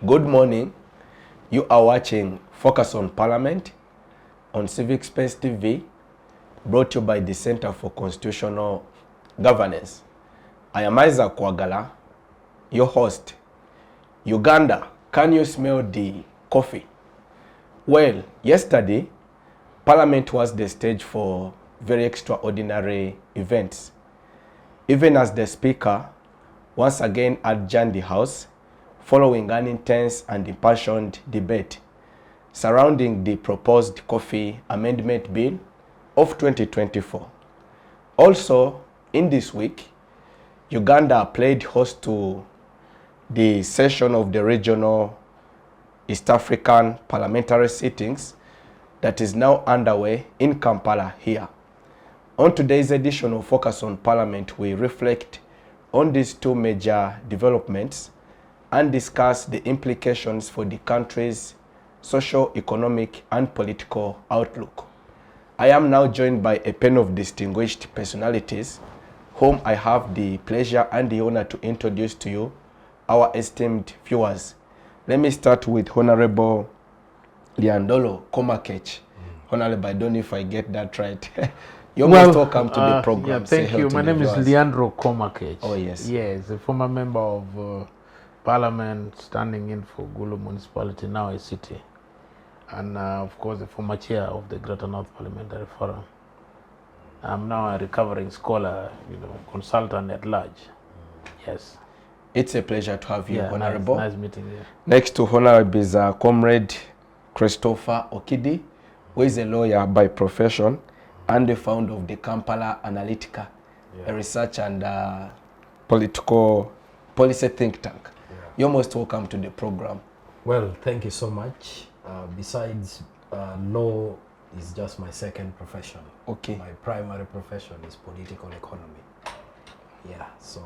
Good morning. You are watching Focus on Parliament on Civic Space TV, brought to you by the Center for Constitutional Governance. I am Isaac Kwagala, your host. Uganda, can you smell the coffee? Well, yesterday, Parliament was the stage for very extraordinary events. Even as the Speaker once again adjourned the House, following an intense and impassioned debate surrounding the proposed Coffee Amendment Bill of 2024. Also, in this week, Uganda played host to the session of the regional East African parliamentary sittings that is now underway in Kampala here. On today's edition of Focus on Parliament, we reflect on these two major developments and discuss the implications for the country's socio-economic and political outlook. I am now joined by a panel of distinguished personalities whom I have the pleasure and the honor to introduce to you, our esteemed viewers. Let me start with Honorable Lyandro Komakech. Honorable, I don't know if I get that right. You're most welcome to the program. Yeah, thank you. My name is Lyandro Komakech. Oh, yes. Yes, a former member of Parliament standing in for Gulu Municipality, now a city. And of course, the former chair of the Greater North Parliamentary Forum. I'm now a recovering scholar, consultant at large. Yes. It's a pleasure to have you, Honorable. Nice meeting you. Next to Honorable is Comrade Christopher Okidi, who is a lawyer by profession and the founder of the Kampala Analytica, a research and political policy think tank. You're most welcome to the program. Well, thank you so much. Besides, law is just my second profession. Okay. My primary profession is political economy. Yeah, so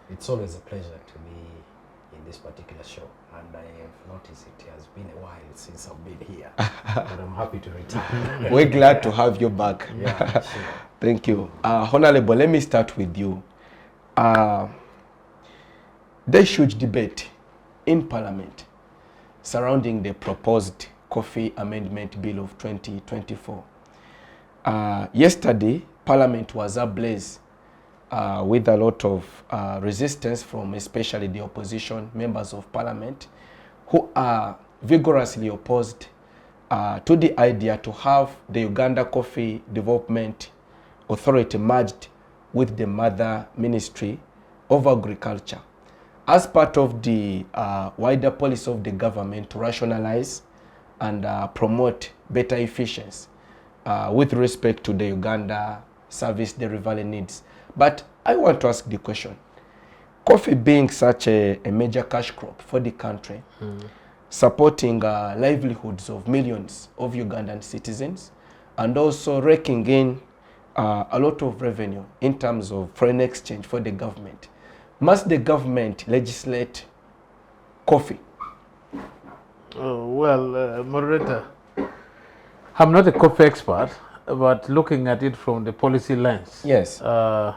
it's always a pleasure to be in this particular show. And I have noticed it has been a while since I've been here. But I'm happy to return. We're glad to have you back. Yeah, sure. Thank you. Honorable, let me start with you. There's huge debate in Parliament surrounding the proposed Coffee Amendment Bill of 2024. Yesterday, Parliament was ablaze with a lot of resistance from especially the opposition members of Parliament who are vigorously opposed to the idea to have the Uganda Coffee Development Authority merged with the Mother Ministry of Agriculture as part of the wider policy of the government to rationalize and promote better efficiency with respect to the Uganda service delivery needs. But I want to ask the question, coffee being such a major cash crop for the country, supporting livelihoods of millions of Ugandan citizens, and also raking in a lot of revenue in terms of foreign exchange for the government, must the government legislate coffee? Moderator, I'm not a coffee expert, but looking at it from the policy lens, yes, I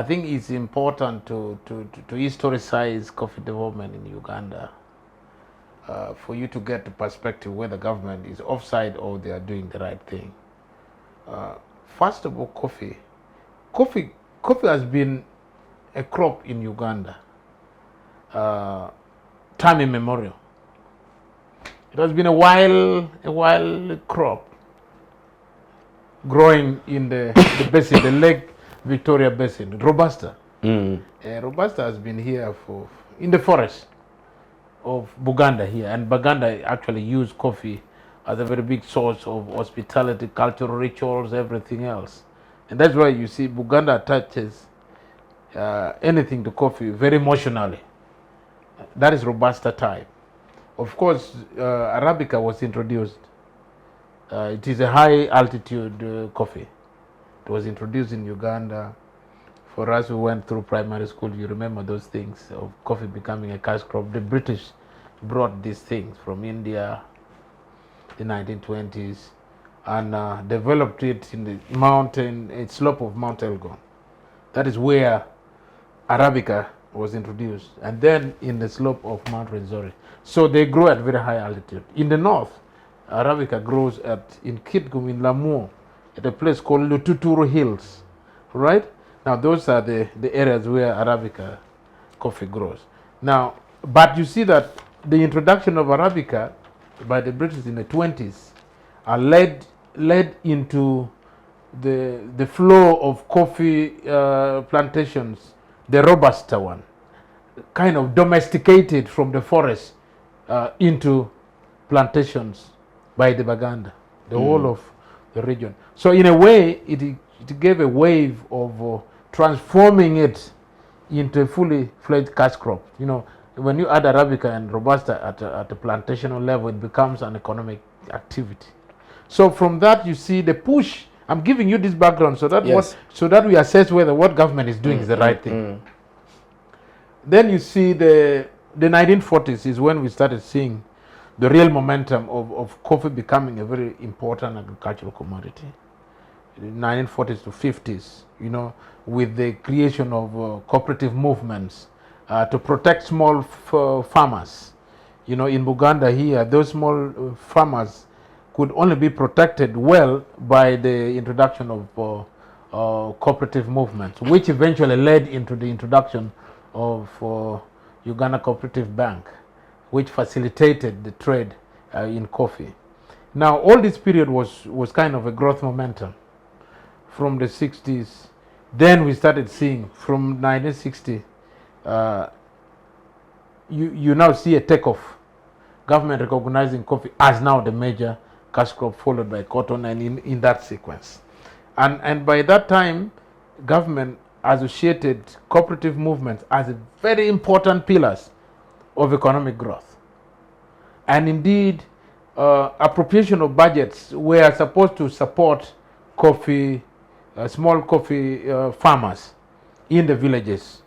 think it's important to historicize coffee development in Uganda for you to get the perspective whether the government is offside or they are doing the right thing. First of all, coffee has been a crop in Uganda time immemorial. It has been a wild crop growing in the basin, the Lake Victoria Basin, Robusta. Robusta has been here in the forest of Buganda here, and Buganda actually used coffee as a very big source of hospitality, cultural rituals, everything else. And that's why you see Buganda attaches anything to coffee very emotionally. That is Robusta type. Of course, Arabica was introduced. It is a high altitude coffee. It was introduced in Uganda. For us who went through primary school, you remember those things of coffee becoming a cash crop. The British brought these things from India in the 1920s and developed it in the slope of Mount Elgon. That is where Arabica was introduced, and then in the slope of Mount Rwenzori. So they grow at very high altitude. In the north, Arabica grows in Kitgum, in Lamu, at a place called Lututuru Hills, right? Now those are the areas where Arabica coffee grows. Now, but you see that the introduction of Arabica by the British in the 20s led into the flow of coffee plantations, the Robusta one, kind of domesticated from the forest into plantations by the Baganda, the whole of the region. So in a way, it gave a wave of transforming it into a fully fledged cash crop. You know, when you add Arabica and Robusta at a plantational level, it becomes an economic activity. So from that, you see the push. I'm giving you this background so that so that we assess whether what government is doing is the right thing. Then you see the 1940s is when we started seeing the real momentum of coffee becoming a very important agricultural commodity. The 1940s to 50s, you know, with the creation of cooperative movements to protect small farmers. You know, in Buganda here, those small farmers could only be protected well by the introduction of cooperative movements, which eventually led into the introduction of Uganda Cooperative Bank, which facilitated the trade in coffee. Now, all this period was kind of a growth momentum from the 60s. Then we started seeing from 1960, you now see a takeoff. Government recognizing coffee as now the major cash crop, followed by cotton, and in that sequence. And by that time, government associated cooperative movements as very important pillars of economic growth. And indeed, appropriation of budgets were supposed to support coffee, small coffee farmers in the villages,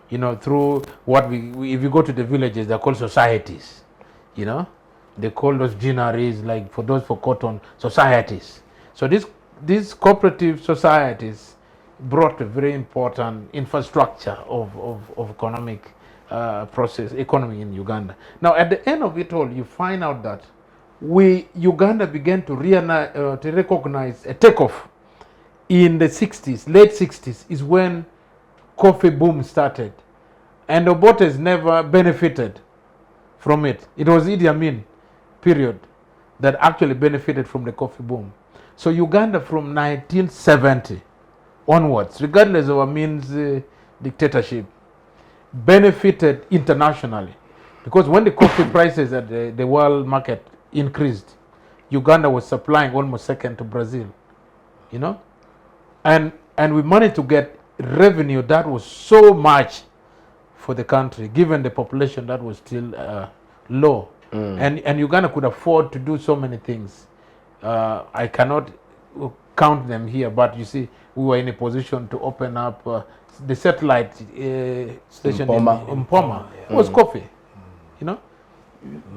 you know, through what if you go to the villages, they're called societies, you know. They call those ginaries, like for those for cotton, societies. So these cooperative societies brought a very important infrastructure of economic economy in Uganda. Now, at the end of it all, you find out that Uganda began to recognize a takeoff in the 60s, late 60s, is when coffee boom started. And Obote's never benefited from it. It was Idi Amin period that actually benefited from the coffee boom. So Uganda from 1970 onwards, regardless of Amin's dictatorship, benefited internationally. Because when the coffee prices at the world market increased, Uganda was supplying almost second to Brazil, you know. And we managed to get revenue that was so much for the country, given the population that was still low. And Uganda could afford to do so many things. I cannot count them here, but you see, we were in a position to open up the satellite station in Mpoma. It was coffee, you know.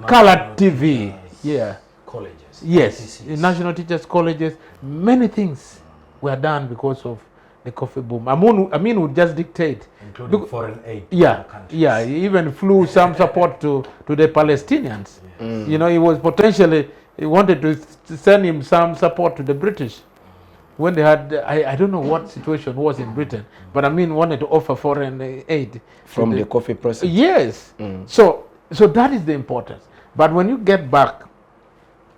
Colored TV, colleges, yes, ITCs. national teachers colleges, many things were done because of the coffee boom. Amin would just dictate, including foreign aid. Yeah, he even flew some support to the Palestinians. You know, he wanted to send him some support to the British when they had, I don't know what situation was in Britain, but Amin wanted to offer foreign aid from the coffee process. Yes. So that is the importance. But when you get back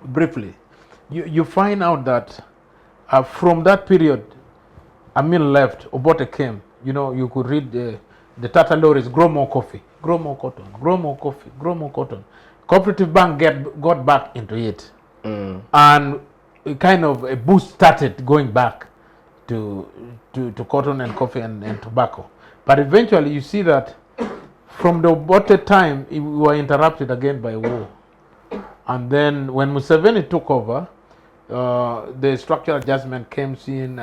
briefly, you find out that from that period, Amin left, Obote came. You know, you could read the Tata Lorries, grow more coffee, grow more cotton, grow more coffee, grow more cotton. Cooperative Bank got back into it. And kind of a boost started going back to cotton and coffee and tobacco. But eventually you see that from the Obote time, we were interrupted again by war. And then when Museveni took over, the structural adjustment came in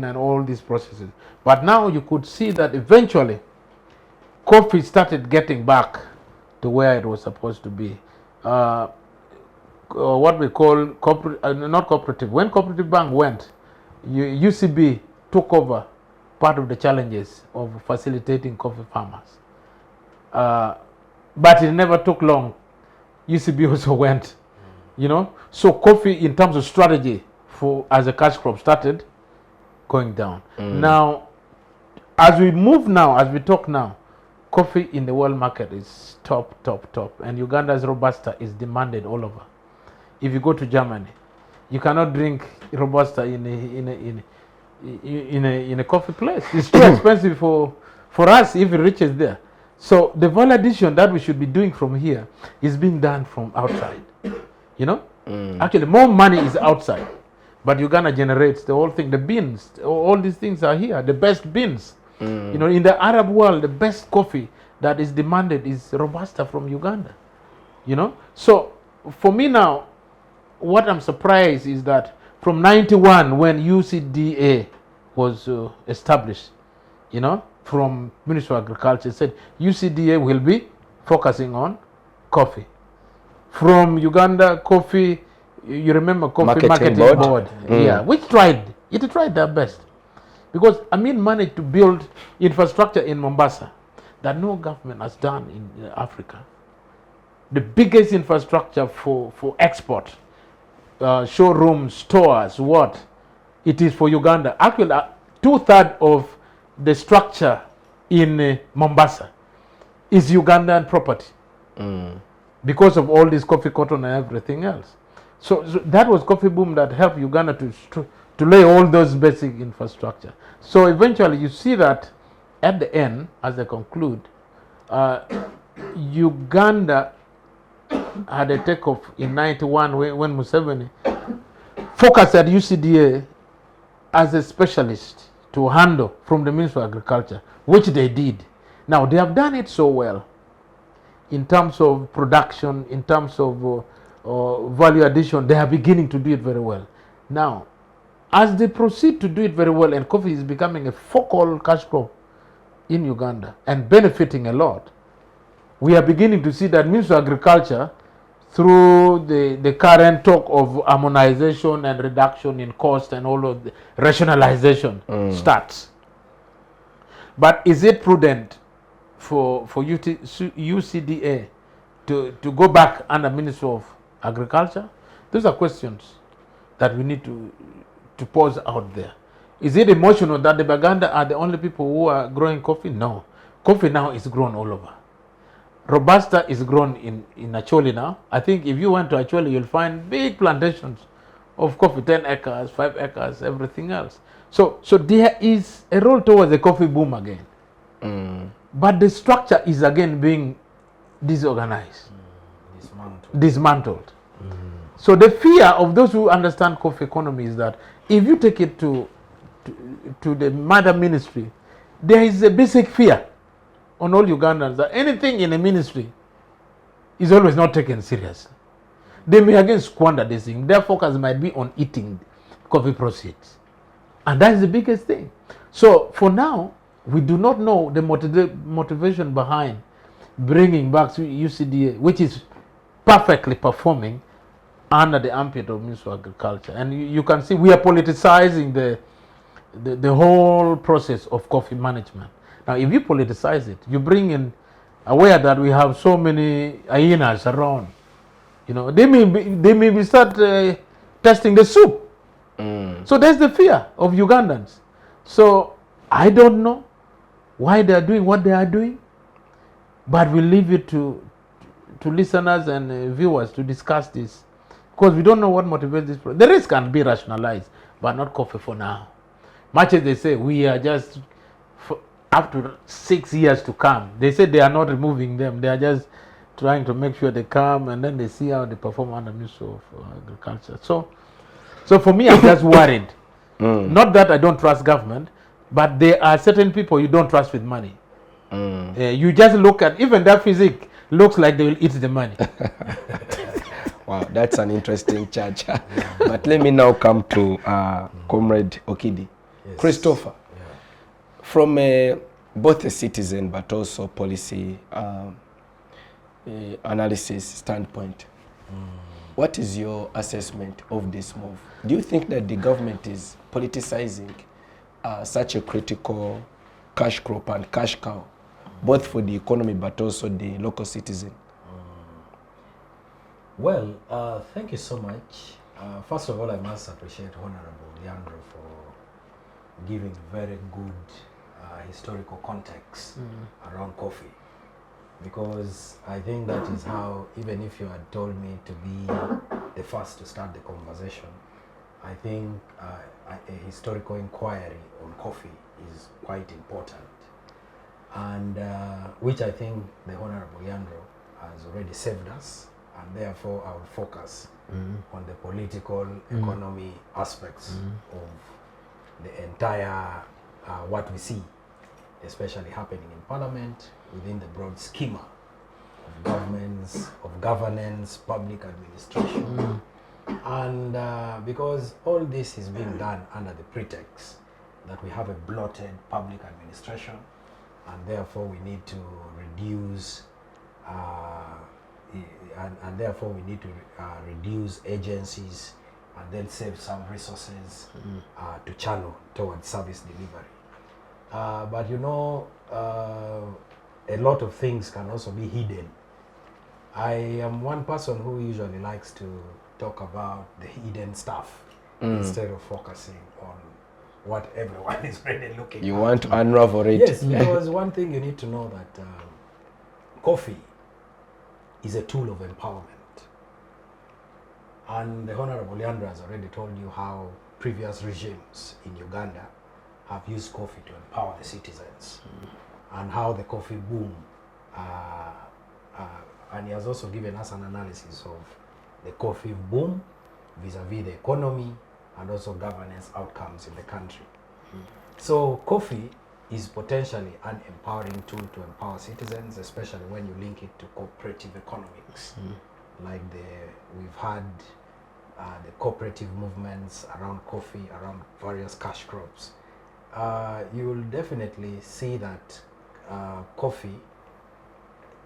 and all these processes. But now you could see that eventually coffee started getting back to where it was supposed to be. What we call not cooperative. When Cooperative Bank went, UCB took over part of the challenges of facilitating coffee farmers. But it never took long. UCB also went, you know. So coffee, in terms of strategy for as a cash crop, started going down. Now, as we move now, as we talk now, coffee in the world market is top, and Uganda's Robusta is demanded all over. If you go to Germany, you cannot drink Robusta in a coffee place. It's too expensive for us if it reaches there. So the value addition that we should be doing from here is being done from outside. You know, actually more money is outside, but Uganda generates the whole thing. The beans, all these things are here. The best beans. You know, in the Arab world, the best coffee that is demanded is Robusta from Uganda. You know, so for me now, what I'm surprised is that from 91, when UCDA was established, you know, from Ministry of Agriculture, said UCDA will be focusing on coffee. From Uganda, coffee, you remember coffee marketing board. Yeah, which tried their best. Because Amin managed to build infrastructure in Mombasa that no government has done in Africa. The biggest infrastructure for export, showrooms, stores, it is for Uganda. Actually, 2/3 of the structure in Mombasa is Ugandan property because of all this coffee, cotton, and everything else. So that was coffee boom that helped Uganda to lay all those basic infrastructure. So eventually you see that at the end, as I conclude, Uganda had a takeoff in 91 when Museveni focused at UCDA as a specialist to handle from the Ministry of Agriculture, which they did. Now they have done it so well in terms of production, in terms of value addition. They are beginning to do it very well. Now, as they proceed to do it very well, and coffee is becoming a focal cash crop in Uganda and benefiting a lot, we are beginning to see that Ministry of Agriculture, through the current talk of harmonization and reduction in cost and all of the rationalization starts. But is it prudent for UCDA to go back under Ministry of Agriculture? Those are questions that we need to pose out there. Is it emotional that the Baganda are the only people who are growing coffee? No. Coffee now is grown all over. Robusta is grown in Acholi now. I think if you went to Acholi, you'll find big plantations of coffee, 10 acres, 5 acres, everything else. So there is a roll towards the coffee boom again. But the structure is again being disorganized, dismantled. So the fear of those who understand coffee economy is that if you take it to the mother ministry, there is a basic fear on all Ugandans that anything in a ministry is always not taken seriously. They may again squander this thing. Their focus might be on eating coffee proceeds. And that is the biggest thing. So for now, we do not know the motivation behind bringing back UCDA, which is perfectly performing under the armpit of Ministry of Agriculture. And you can see we are politicizing the whole process of coffee management. Now, if you politicize it, you bring in, aware that we have so many hyenas around. You know, they may be start testing the soup. So there's the fear of Ugandans. So I don't know why they are doing what they are doing, but we leave it to listeners and viewers to discuss this, because we don't know what motivates this. The risk can be rationalized, but not coffee for now. Much as they say we are just up to 6 years to come. They say they are not removing them. They are just trying to make sure they come, and then they see how they perform under Ministry of Agriculture. So for me, I'm just worried. Not that I don't trust government, but there are certain people you don't trust with money. You just look at, even their physique looks like they will eat the money. Wow, that's an interesting charge. But let me now come to Comrade Okidi. Yes. Christopher, from both a citizen but also policy analysis standpoint, what is your assessment of this move? Do you think that the government is politicizing such a critical cash crop and cash cow both for the economy but also the local citizen? Well, thank you so much. First of all, I must appreciate Honorable Lyandro for giving very good historical context around coffee, because I think that is how, even if you had told me to be the first to start the conversation, I think a historical inquiry on coffee is quite important, and which I think the Honorable Lyandro has already saved us, and therefore I will focus on the political economy aspects of the entire what we see, especially happening in Parliament within the broad schema of governments, of governance, public administration. And because all this is being done under the pretext that we have a bloated public administration, and therefore we need to reduce and therefore we need to reduce agencies and then save some resources to channel towards service delivery. But you know, a lot of things can also be hidden. I am one person who usually likes to talk about the hidden stuff instead of focusing on what everyone is really looking at. You want to unravel it? Yes, because one thing you need to know that coffee is a tool of empowerment. And the Honorable Lyandro has already told you how previous regimes in Uganda have used coffee to empower the citizens, and how the coffee boom, and he has also given us an analysis of the coffee boom vis-a-vis the economy and also governance outcomes in the country. So coffee is potentially an empowering tool to empower citizens, especially when you link it to cooperative economics. Like we've had the cooperative movements around coffee, around various cash crops. You will definitely see that coffee,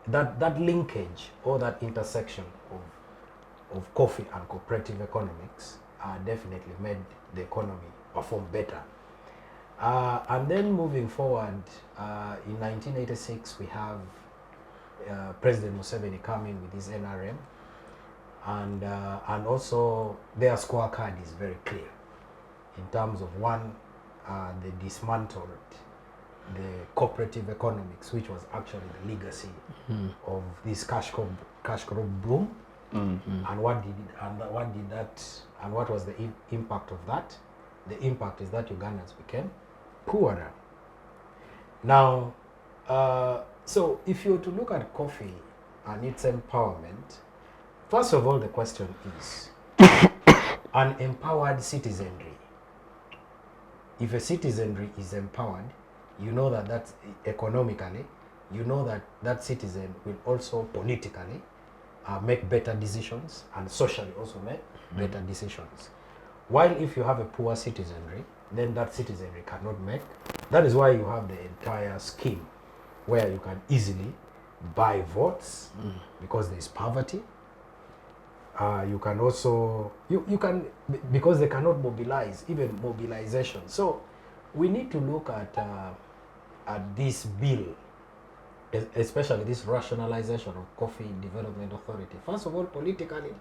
that linkage or that intersection of coffee and cooperative economics definitely made the economy perform better. And then moving forward, in 1986 we have President Museveni coming with his NRM, and also their scorecard is very clear in terms of one, they dismantled the cooperative economics, which was actually the legacy of this cash crop boom. And what was the impact of that? The impact is that Ugandans became poorer. Now, so if you were to look at coffee and its empowerment, first of all, the question is an empowered citizenry. If a citizenry is empowered, you know that that's economically, you know that that citizen will also politically make better decisions, and socially also make better decisions. While if you have a poor citizenry, then that citizenry cannot make. That is why you have the entire scheme where you can easily buy votes because there is poverty. You can also, you can, because they cannot mobilize, even mobilization. So we need to look at this bill, especially this rationalization of Coffee Development Authority. First of all, politically,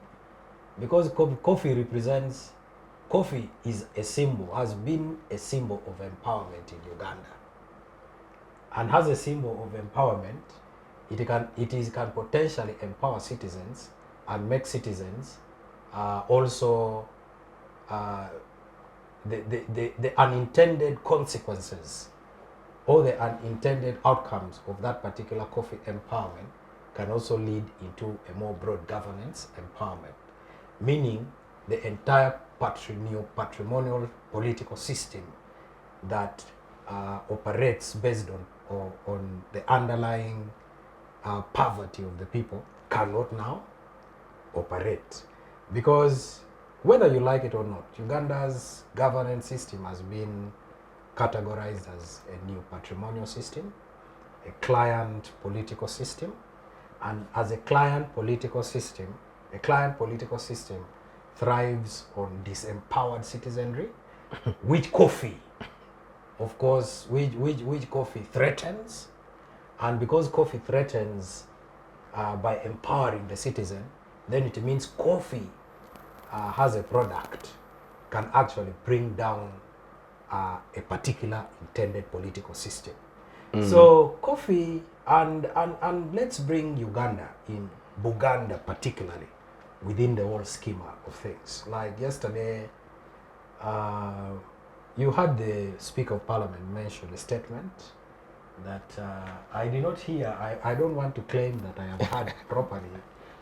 because coffee is a symbol, has been a symbol of empowerment in Uganda. And as a symbol of empowerment, it can potentially empower citizens and make citizens also the unintended consequences or the unintended outcomes of that particular coffee empowerment can also lead into a more broad governance empowerment, meaning the entire patrimonial political system that operates based on the underlying poverty of the people cannot now operate. Because whether you like it or not, Uganda's governance system has been categorized as a new patrimonial system, a client political system, and as a client political system thrives on disempowered citizenry, which coffee, of course, which coffee threatens, And because coffee threatens by empowering the citizen, then it means coffee has a product can actually bring down a particular intended political system. So coffee, and let's bring Uganda in, Buganda particularly, within the whole schema of things. Like yesterday, you had the Speaker of Parliament mention a statement that I did not hear. I don't want to claim that I have heard properly.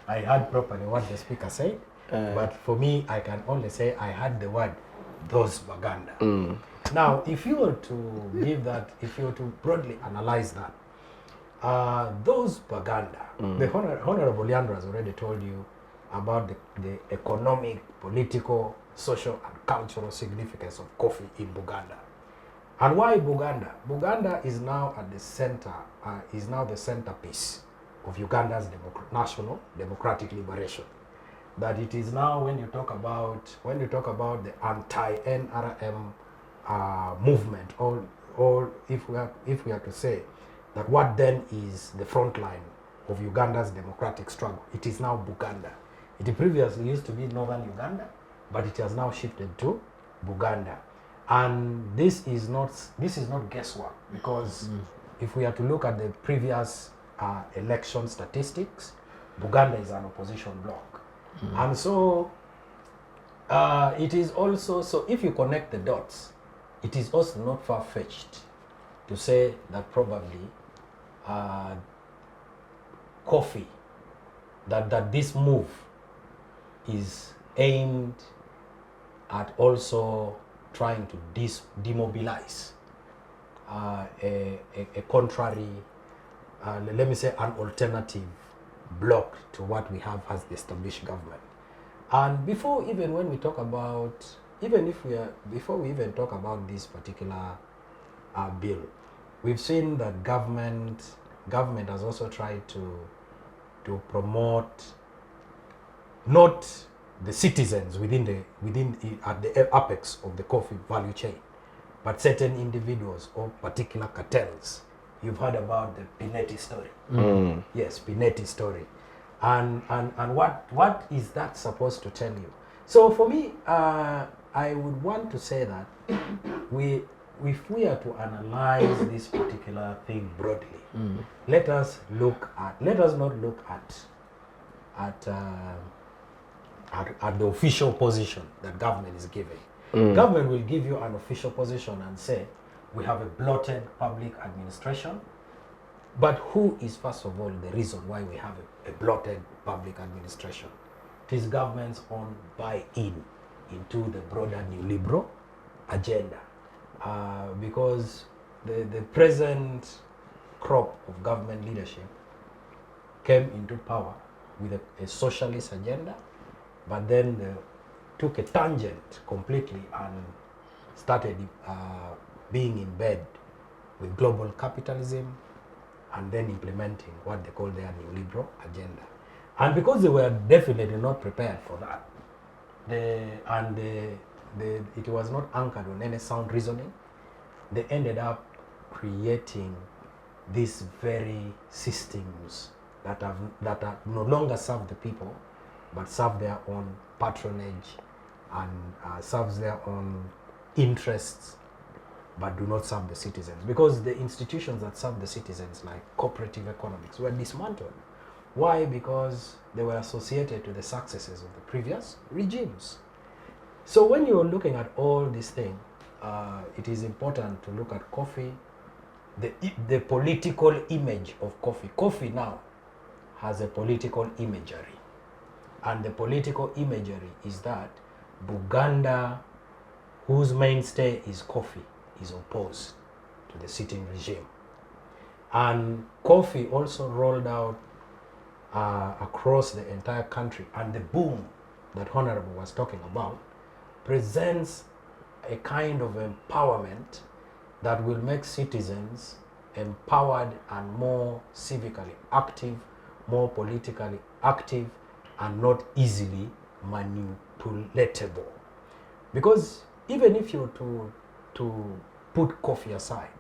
I heard properly what the Speaker said, but for me, I can only say I heard the word, those Baganda. Now, if you were to give that, if you were to broadly analyze that, those Baganda, the Honorable Lyandro has already told you about the economic, political, social, and cultural significance of coffee in Buganda. And why Buganda? Buganda is now at the center, is now the centerpiece of Uganda's national democratic liberation. That it is now, when you talk about the anti-NRM movement, or if we are to say that what then is the front line of Uganda's democratic struggle, it is now Buganda. It previously used to be northern Uganda, but it has now shifted to Buganda. And this is not guesswork, because if we are to look at the previous election statistics, Buganda is an opposition bloc. And so it is also, so if you connect the dots, it is also not far-fetched to say that probably coffee, that this move is aimed at also trying to demobilize a contrary, let me say, an alternative bloc to what we have as the established government. And before we even talk about this particular bill, we've seen that government has also tried to promote not the citizens at the apex of the coffee value chain, but certain individuals or particular cartels. You've heard about the Pinetti story. Yes, Pinetti story. And what is that supposed to tell you? So for me, I would want to say that if we are to analyze this particular thing broadly, let us not look at the official position that government is giving. Government will give you an official position and say, we have a bloated public administration. But who is, first of all, the reason why we have a bloated public administration? It is government's own buy-in into the broader new liberal agenda. Because the present crop of government leadership came into power with a socialist agenda, but then they took a tangent completely and started being in bed with global capitalism, and then implementing what they call their neoliberal agenda. And because they were definitely not prepared for that, it was not anchored on any sound reasoning, they ended up creating these very systems that no longer serve the people, but serve their own patronage and serves their own interests, but do not serve the citizens. Because the institutions that serve the citizens, like cooperative economics, were dismantled. Why? Because they were associated to the successes of the previous regimes. So when you're looking at all these things, it is important to look at coffee, the political image of coffee. Coffee now has a political imagery. And the political imagery is that Buganda, whose mainstay is coffee, is opposed to the sitting regime. And coffee also rolled out across the entire country, and the boom that Honorable was talking about presents a kind of empowerment that will make citizens empowered and more civically active, more politically active, and not easily manipulatable. Because even if you're to put coffee aside,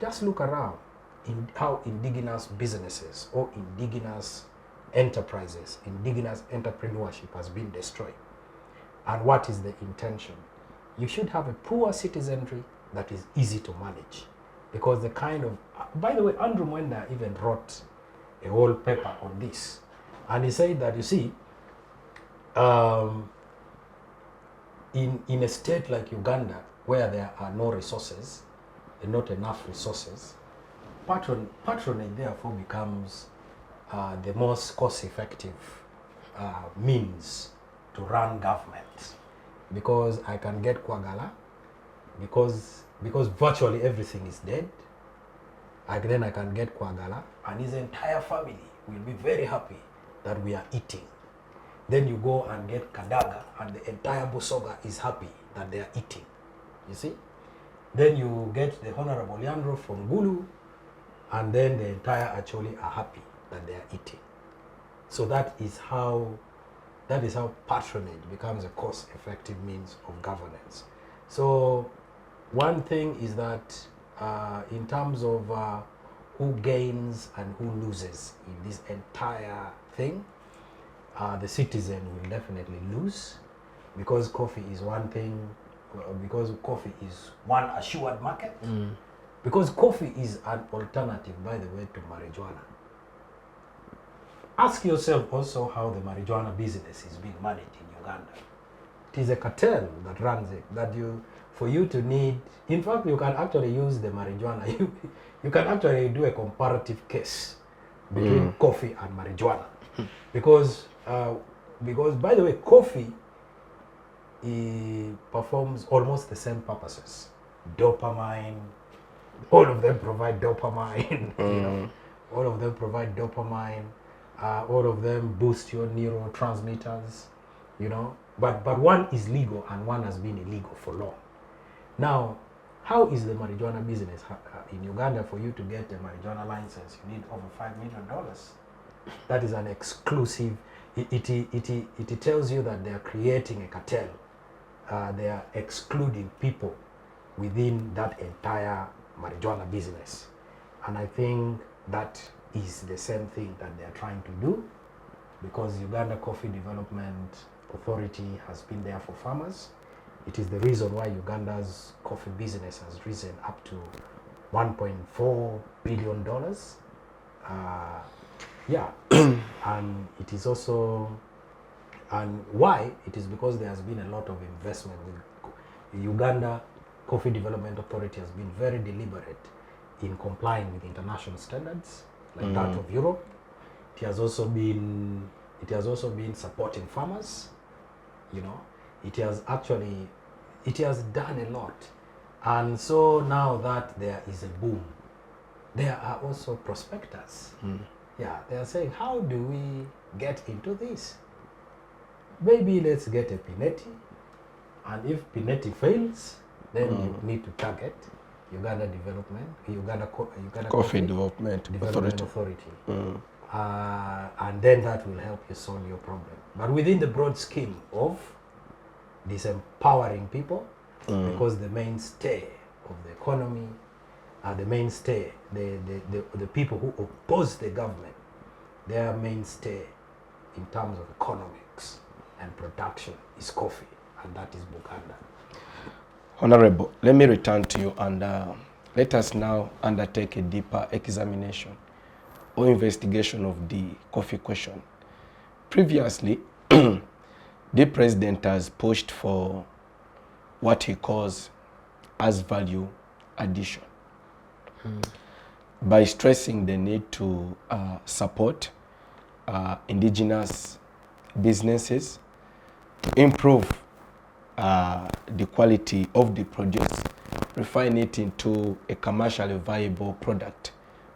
just look around. how indigenous businesses or indigenous enterprises, indigenous entrepreneurship has been destroyed. And what is the intention? You should have a poor citizenry that is easy to manage. Because the kind of, by the way, Andrew Mwenda even wrote a whole paper on this. And he said that, you see, in a state like Uganda, where there are no resources, and not enough resources, patronage therefore becomes the most cost-effective means to run government. Because I can get Kwagala, because virtually everything is dead, then I can get Kwagala, and his entire family will be very happy that we are eating. Then you go and get Kadaga, and the entire Busoga is happy that they are eating. You see? Then you get the Honorable Lyandro from Gulu, and then the entire Acholi are happy that they are eating. So that is how patronage becomes a cost-effective means of governance. So one thing is that in terms of who gains and who loses in this entire thing, the citizen will definitely lose, because coffee is one thing, because coffee is one assured market, because coffee is an alternative, by the way, to marijuana. Ask yourself also how the marijuana business is being managed in Uganda. It is a cartel that runs it, that for you to need, in fact, you can actually use the marijuana, you can actually do a comparative case between coffee and marijuana. Because by the way, coffee performs almost the same purposes. Dopamine, all of them provide dopamine, you know, all of them provide dopamine, all of them boost your neurotransmitters, you know, but one is legal and one has been illegal for long. Now, how is the marijuana business in Uganda? For you to get a marijuana license, you need over $5 million. That is an exclusive. It tells you that they are creating a cartel. They are excluding people within that entire marijuana business. And I think that is the same thing that they are trying to do, because Uganda Coffee Development Authority has been there for farmers. It is the reason why Uganda's coffee business has risen up to $1.4 billion. Yeah, and it is also, and why? It is because there has been a lot of investment. With Uganda Coffee Development Authority has been very deliberate in complying with international standards like that of Europe. It has also been supporting farmers. You know, it has done a lot, and so now that there is a boom, there are also prospectors. Yeah, they are saying, how do we get into this? Maybe let's get a Pineti, and if Pineti fails, then you need to target Uganda Coffee Development Authority. And then that will help you solve your problem. But within the broad scheme of disempowering people, because the mainstay of the economy, the mainstay, the people who oppose the government, their mainstay in terms of economics and production is coffee, and that is Buganda. Honorable, let me return to you, and let us now undertake a deeper examination or investigation of the coffee question. Previously, the president has pushed for what he calls as value addition, by stressing the need to support indigenous businesses, improve the quality of the produce, refine it into a commercially viable product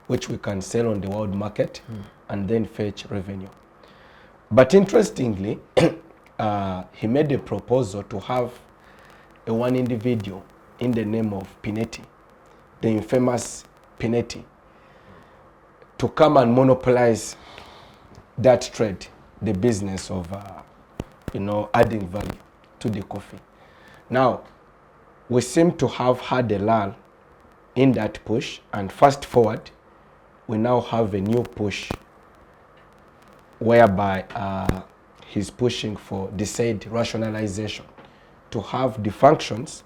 which we can sell on the world market and then fetch revenue. But interestingly, he made a proposal to have one individual in the name of Pineti, the infamous Pineti, to come and monopolize that trade, the business of adding value to the coffee. Now, we seem to have had a lull in that push, and fast forward, we now have a new push whereby he's pushing for the said rationalization to have the functions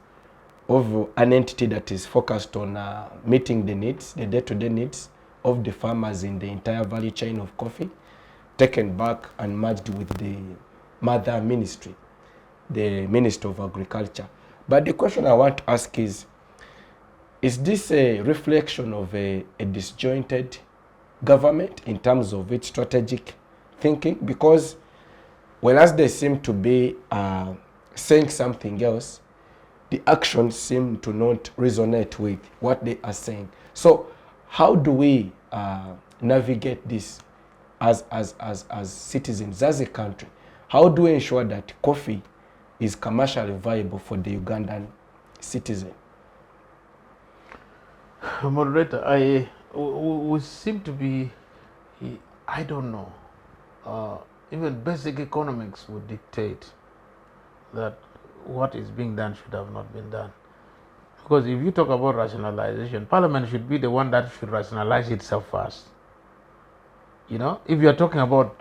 of an entity that is focused on meeting the needs, the day-to-day needs of the farmers in the entire value chain of coffee, taken back and merged with the mother ministry, the Minister of Agriculture. But the question I want to ask is this a reflection of a disjointed government in terms of its strategic thinking? Because whereas they seem to be saying something else, the actions seem to not resonate with what they are saying. So how do we navigate this as citizens, as a country? How do we ensure that coffee is commercially viable for the Ugandan citizen? Moderator, we seem to be, I don't know, even basic economics would dictate that what is being done should have not been done. Because if you talk about rationalization, Parliament should be the one that should rationalize itself first. You know, if you are talking about,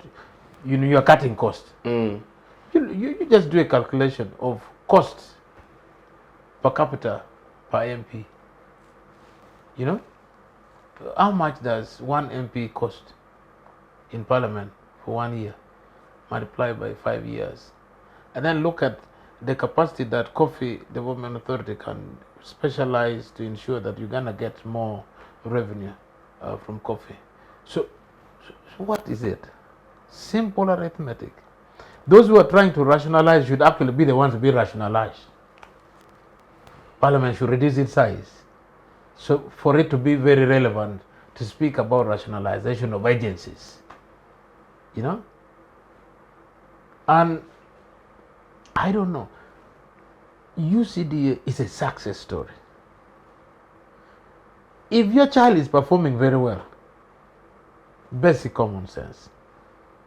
you are cutting costs, you just do a calculation of costs per capita per MP. You know, how much does one MP cost in Parliament for 1 year? Multiply by 5 years. And then look at the capacity that Coffee Development Authority can specialize to ensure that Uganda gets more revenue from coffee. So what is it? Simple arithmetic. Those who are trying to rationalize should actually be the ones to be rationalized. Parliament should reduce its size. So for it to be very relevant to speak about rationalization of agencies, you know? And I don't know, UCDA is a success story. If your child is performing very well, basic common sense,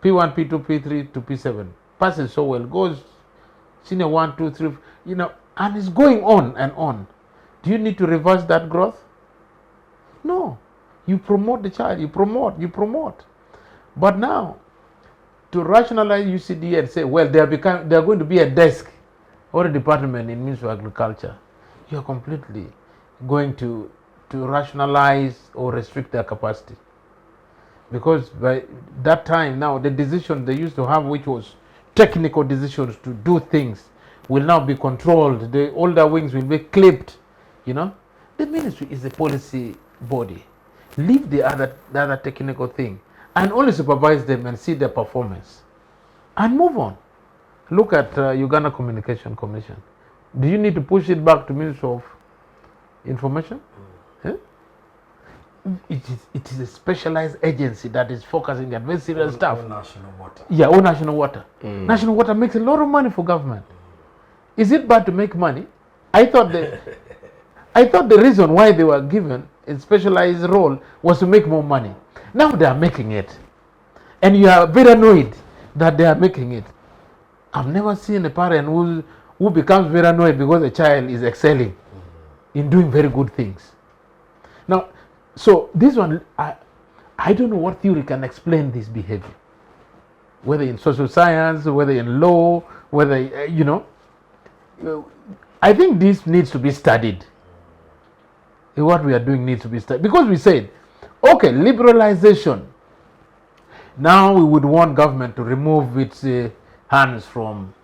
P1, P2, P3 to P7, passes so well, goes senior 1, 2, 3, you know, and it's going on and on. Do you need to reverse that growth? No. You promote the child, you promote. But now, to rationalize UCD and say, well, they are going to be a desk or a department in Ministry of Agriculture, you are completely going to rationalize or restrict their capacity. Because by that time now, the decision they used to have, which was technical decisions to do things, will now be controlled. The older wings will be clipped. You know, the ministry is a policy body. Leave the other technical thing and only supervise them and see their performance and move on. Look at Uganda Communication Commission. Do you need to push it back to Ministry of Information? Yeah? It is a specialized agency that is focusing on very serious stuff. All national water. Yeah, all national water. National water makes a lot of money for government. Is it bad to make money? I thought the reason why they were given a specialized role was to make more money. Now they are making it. And you are very annoyed that they are making it. I've never seen a parent who becomes very annoyed because a child is excelling in doing very good things. Now, so this one, I don't know what theory can explain this behavior. Whether in social science, whether in law, whether, you know, I think this needs to be studied. What we are doing needs to be studied. Because we said, okay, liberalization. Now we would want government to remove its hands from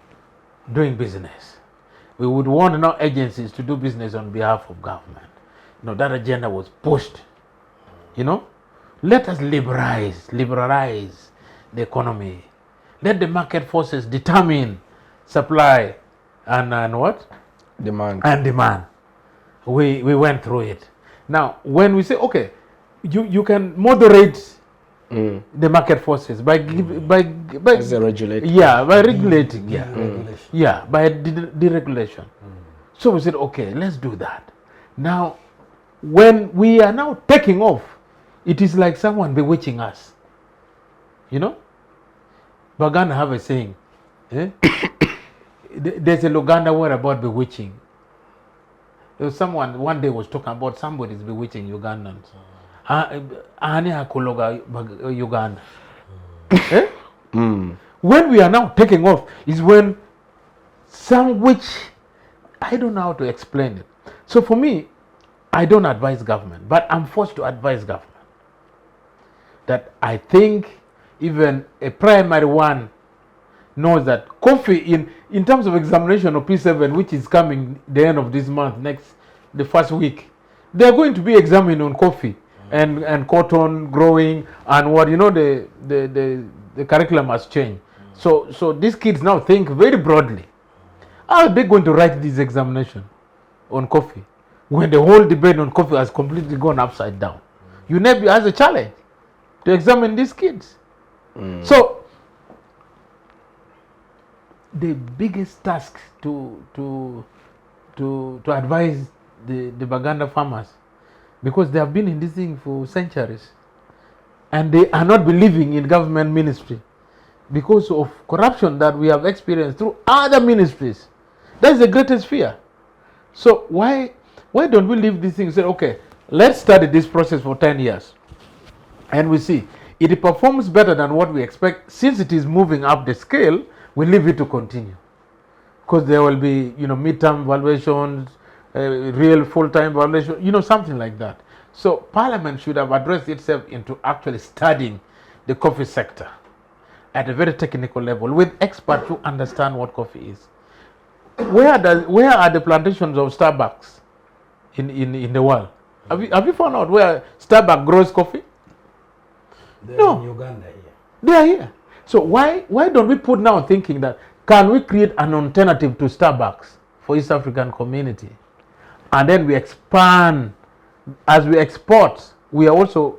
doing business. We would want now agencies to do business on behalf of government. You know, that agenda was pushed. You know, let us liberalize the economy. Let the market forces determine supply and what? Demand. And demand. We went through it. Now, when we say, okay, you can moderate the market forces by as a regulator. Yeah, by regulating. Yeah, Deregulation. yeah, by deregulation. So we said, okay, let's do that. Now, when we are now taking off, it is like someone bewitching us. You know, Baganda have a saying. Eh? There's a Luganda word about bewitching. There was someone one day was talking about somebody's bewitching Ugandans. ani akologa Uganda. Eh? When we are now taking off is when some which I don't know how to explain it. So for me, I don't advise government, but I'm forced to advise government that I think even a primary one knows that coffee in terms of examination of P7, which is coming the end of this month, the first week, they are going to be examined on coffee and cotton growing and what the curriculum has changed. So these kids now think very broadly. How are they going to write this examination on coffee when the whole debate on coffee has completely gone upside down? UNEP has a challenge to examine these kids. So the biggest task to advise the Baganda farmers, because they have been in this thing for centuries and they are not believing in government ministry because of corruption that we have experienced through other ministries. That is the greatest fear. So why don't we leave these things? Say, okay, let's study this process for 10 years and we see it performs better than what we expect. Since it is moving up the scale, we leave it to continue, because there will be midterm evaluations, real full-time evaluation, something like that. So Parliament should have addressed itself into actually studying the coffee sector at a very technical level with experts who understand what coffee is. Where are the plantations of Starbucks in the world? Have you found out where Starbucks grows coffee? They're No. in Uganda here. They are here. So why don't we put now thinking that can we create an alternative to Starbucks for East African community, and then we expand. As we export, we are also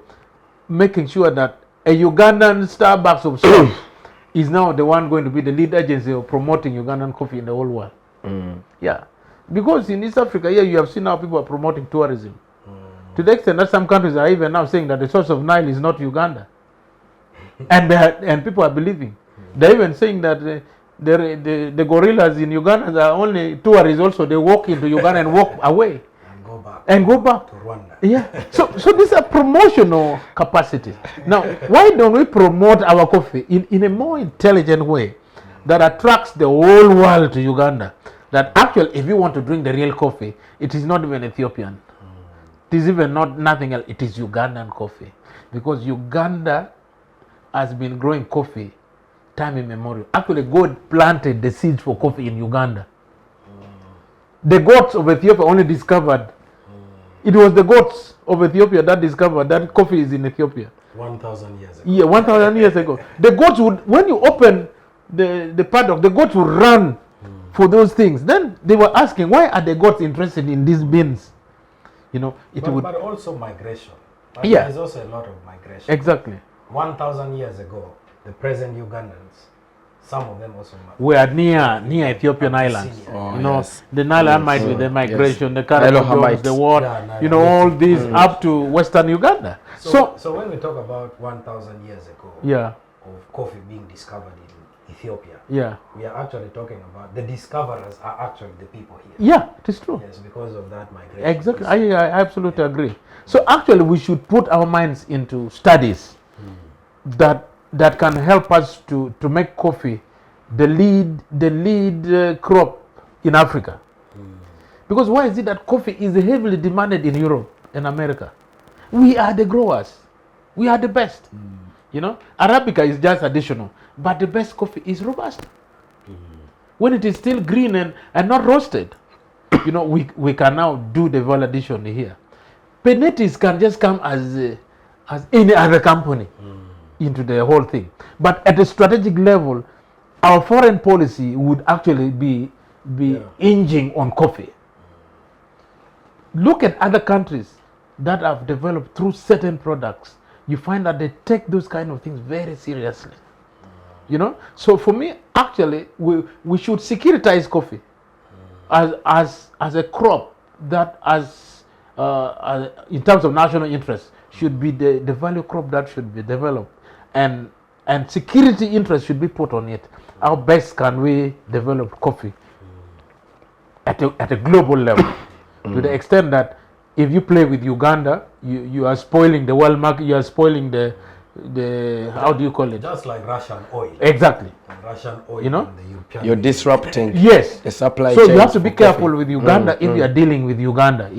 making sure that a Ugandan Starbucks of sorts is now the one going to be the lead agency of promoting Ugandan coffee in the whole world. Yeah, because in East Africa, you have seen how people are promoting tourism to the extent that some countries are even now saying that the source of Nile is not Uganda, and people are believing. They're even saying that the gorillas in Uganda are only tourists. Also, they walk into Uganda and walk away and go back to Rwanda. Yeah. So these are promotional capacities. Now, why don't we promote our coffee in a more intelligent way that attracts the whole world to Uganda? That actually, if you want to drink the real coffee, it is not even Ethiopian. It is even nothing else. It is Ugandan coffee, because Uganda has been growing coffee time immemorial. Actually, God planted the seeds for coffee in Uganda. The goats of Ethiopia only discovered. It was the goats of Ethiopia that discovered that coffee is in Ethiopia. 1,000 years ago. Yeah, 1,000 years ago. The goats would, when you open the paddock, the goats would run for those things. Then they were asking, why are the goats interested in these beans? But also migration. Yeah. There's also a lot of migration. Exactly. 1,000 years ago, the present Ugandans, some of them also were near Ethiopian islands. Yes. The Nile might be the migration, the Nile Karakoboms, the war, all these up to Western Uganda. So when we talk about 1,000 years ago, of coffee being discovered in Ethiopia, we are actually talking about the discoverers are actually the people here. Yeah, it is true. Yes, because of that migration. Exactly, I absolutely agree. So actually, we should put our minds into studies that can help us to make coffee the lead crop in Africa. Because why is it that coffee is heavily demanded in Europe and America? We are the growers. We are the best. Arabica is just additional, but the best coffee is Robusta. When it is still green and not roasted, we can now do the value addition here. Penetis can just come as any other company into the whole thing. But at a strategic level, our foreign policy would actually be hinging on coffee. Look at other countries that have developed through certain products. You find that they take those kind of things very seriously. So for me, actually, we should securitize coffee as a crop that, in terms of national interest, should be the value crop that should be developed, and security interest should be put on it. How best can we develop coffee at a global level, to the extent that if you play with Uganda, you are spoiling the world market. You are spoiling the how do you call it? Just like Russian oil. Exactly. And Russian oil You know? in the European You're Union. disrupting Yes. the supply So chain. you have to be careful with Uganda if you are dealing with Uganda.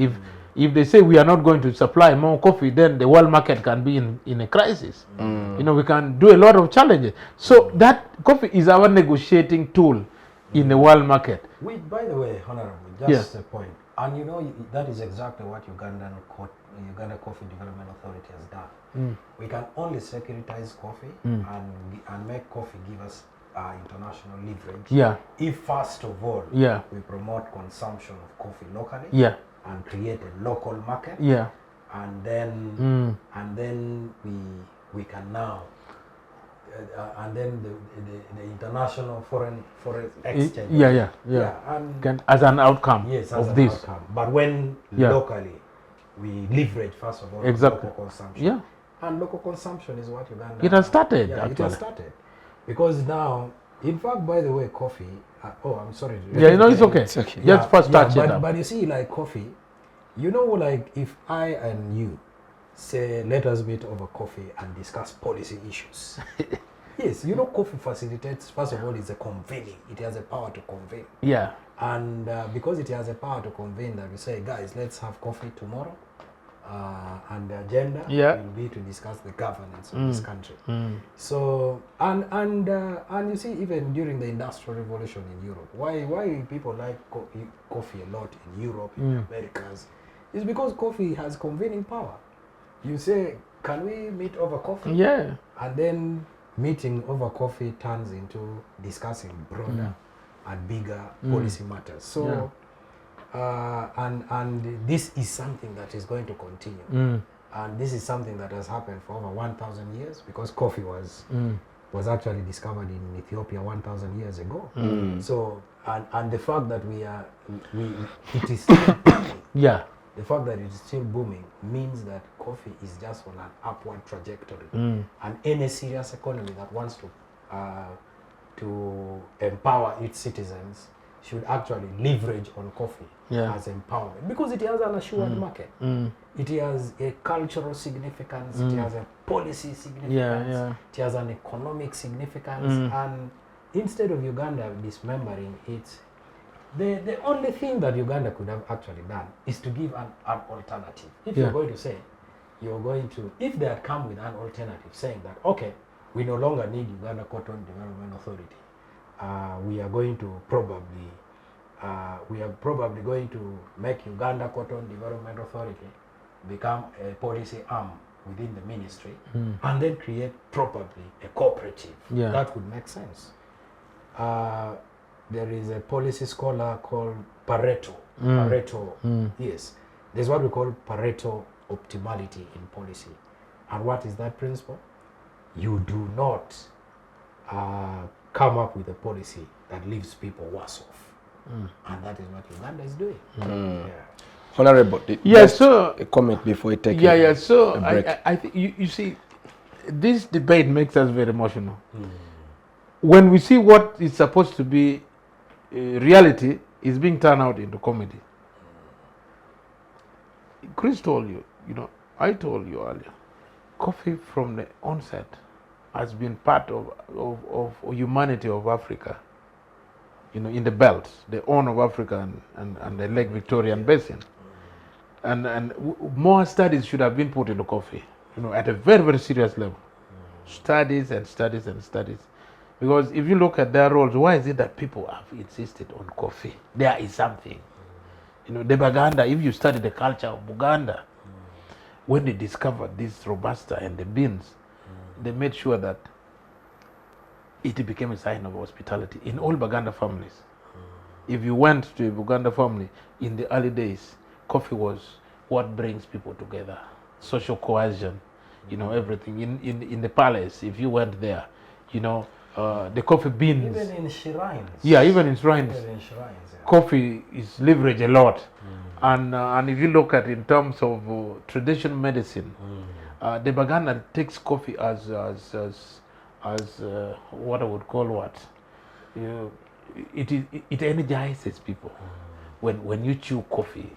If they say we are not going to supply more coffee, then the world market can be in a crisis. You know, we can do a lot of challenges. So that coffee is our negotiating tool in the world market. By the way, Honorable, just a point. And you know, that is exactly what Uganda Coffee Development Authority has done. We can only securitize coffee and make coffee give us international leverage. Yeah. If first of all, Yeah. we promote consumption of coffee locally. Yeah. And create a local market. Yeah. And then we can now and then the international foreign exchange. Yeah. And as an outcome yes, of as this. an outcome. But when locally we leverage first of all Exactly. local consumption. Yeah. And local consumption is what Uganda. It has started. Yeah, actually. it has started. Because now, in fact, by the way, coffee. I'm sorry. Yeah, you know, it's okay. It's okay. Just first touch it up. But you see, like coffee, you know, like if I and you say, let us meet over coffee and discuss policy issues. Yes, you know, coffee facilitates, first of all, it's a convening. It has a power to convene. Yeah. And because it has a power to convene, that we say, guys, let's have coffee tomorrow. And the agenda will be to discuss the governance of this country. So, and you see, even during the Industrial Revolution in Europe, why people like coffee a lot in Europe, in Americas, is because coffee has convening power. You say, can we meet over coffee? Yeah. And then meeting over coffee turns into discussing broader and bigger policy matters. So, and this is something that is going to continue. And this is something that has happened for over 1,000 years, because coffee was actually discovered in Ethiopia 1,000 years ago. So, and the fact that it is still booming. Yeah. The fact that it is still booming means that coffee is just on an upward trajectory. And any serious economy that wants to empower its citizens should actually leverage on coffee as empowerment, because it has an assured market. It has a cultural significance, it has a policy significance, it has an economic significance, and instead of Uganda dismembering it, the only thing that Uganda could have actually done is to give an alternative. If you're going to say, if they had come with an alternative saying that, okay, we no longer need Uganda Cotton Development Authority, we are probably going to make Uganda Cotton Development Authority become a policy arm within the ministry, and then create probably a cooperative. That would make sense. There is a policy scholar called Pareto. Yes. There's what we call Pareto optimality in policy. And what is that principle? You do not come up with a policy that leaves people worse off. And that is what Uganda is doing. Honorable, so a comment before we take so a break. I think you see, this debate makes us very emotional. When we see what is supposed to be reality is being turned out into comedy. Chris told you, I told you earlier, coffee from the onset has been part of humanity of Africa. In the belt, the horn of Africa and the Lake Victorian Basin. And more studies should have been put into coffee, at a very, very serious level. Studies and studies and studies. Because if you look at their roles, why is it that people have insisted on coffee? There is something. The Baganda, if you study the culture of Buganda, when they discovered this Robusta and the beans, they made sure that it became a sign of hospitality in all Baganda families. If you went to a Buganda family in the early days, coffee was what brings people together, social cohesion, everything. In the palace, if you went there, the coffee beans. Even in shrines. Yeah, even in shrines. Coffee is leveraged a lot. And if you look at in terms of traditional medicine, the Baganda takes coffee as what I would call it energizes people. When you chew coffee,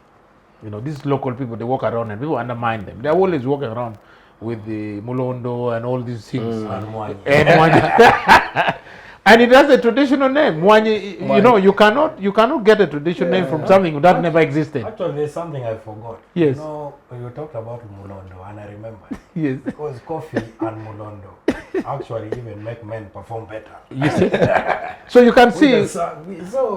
You know, these local people, they walk around and people undermine them. They're always walking around with the Mulondo and all these things. And Mwanyi. And Mwanyi. And it has a traditional name. Mwanyi, you know, you cannot get a traditional name from something that never existed. Actually, there's something I forgot. Yes. You know, you talked about Mulondo, and I remember. Yes. Because coffee and Mulondo actually even make men perform better. You see? So you can see. So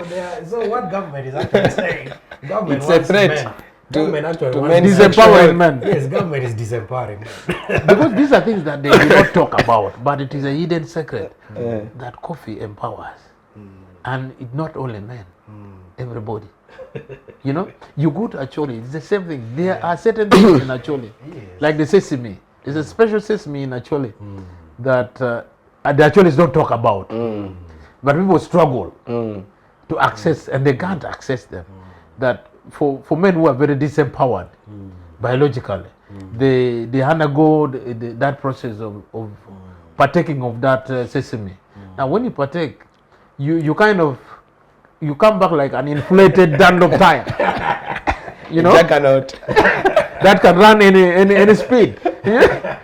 what government is actually saying? Government It's a wants threat men. Government actually to wants men disempowering men. Yes, government is disempowering men. Because these are things that they do not talk about, but it is a hidden secret that coffee empowers. And it's not only men, everybody. You know, you go to Acholi, it's the same thing. There are certain things in Acholi, like the sesame. There's a special sesame in Acholi that the Acholis don't talk about. But people struggle to access, and they can't access them. That for men who are very disempowered biologically, they undergo that process of partaking of that sesame. Now, when you partake, you kind of come back like an inflated Dunlop tire. You know, that can run any speed. Yeah?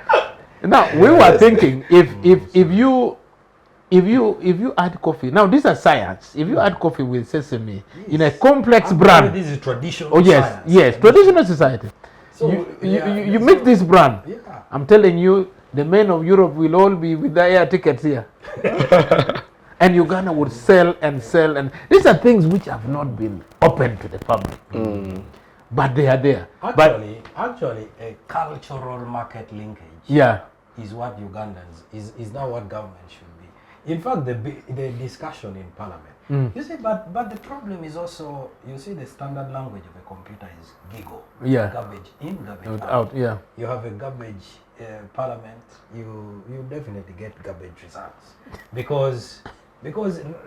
Now we were thinking if you add coffee, now these are science. If you add coffee with sesame in a complex brand, this is traditional. oh yes, science. yes, traditional society. So, you make this brand. Yeah. I'm telling you, the men of Europe will all be with the air tickets here. And Uganda would sell, and these are things which have not been open to the public, but they are there. Actually, a cultural market linkage. Yeah. Is what Ugandans is now what government should be. In fact, the discussion in Parliament. You see, but the problem is also, you see, the standard language of a computer is giggle. Yeah. Garbage in, garbage Out. Yeah. You have a garbage Parliament. You definitely get garbage results because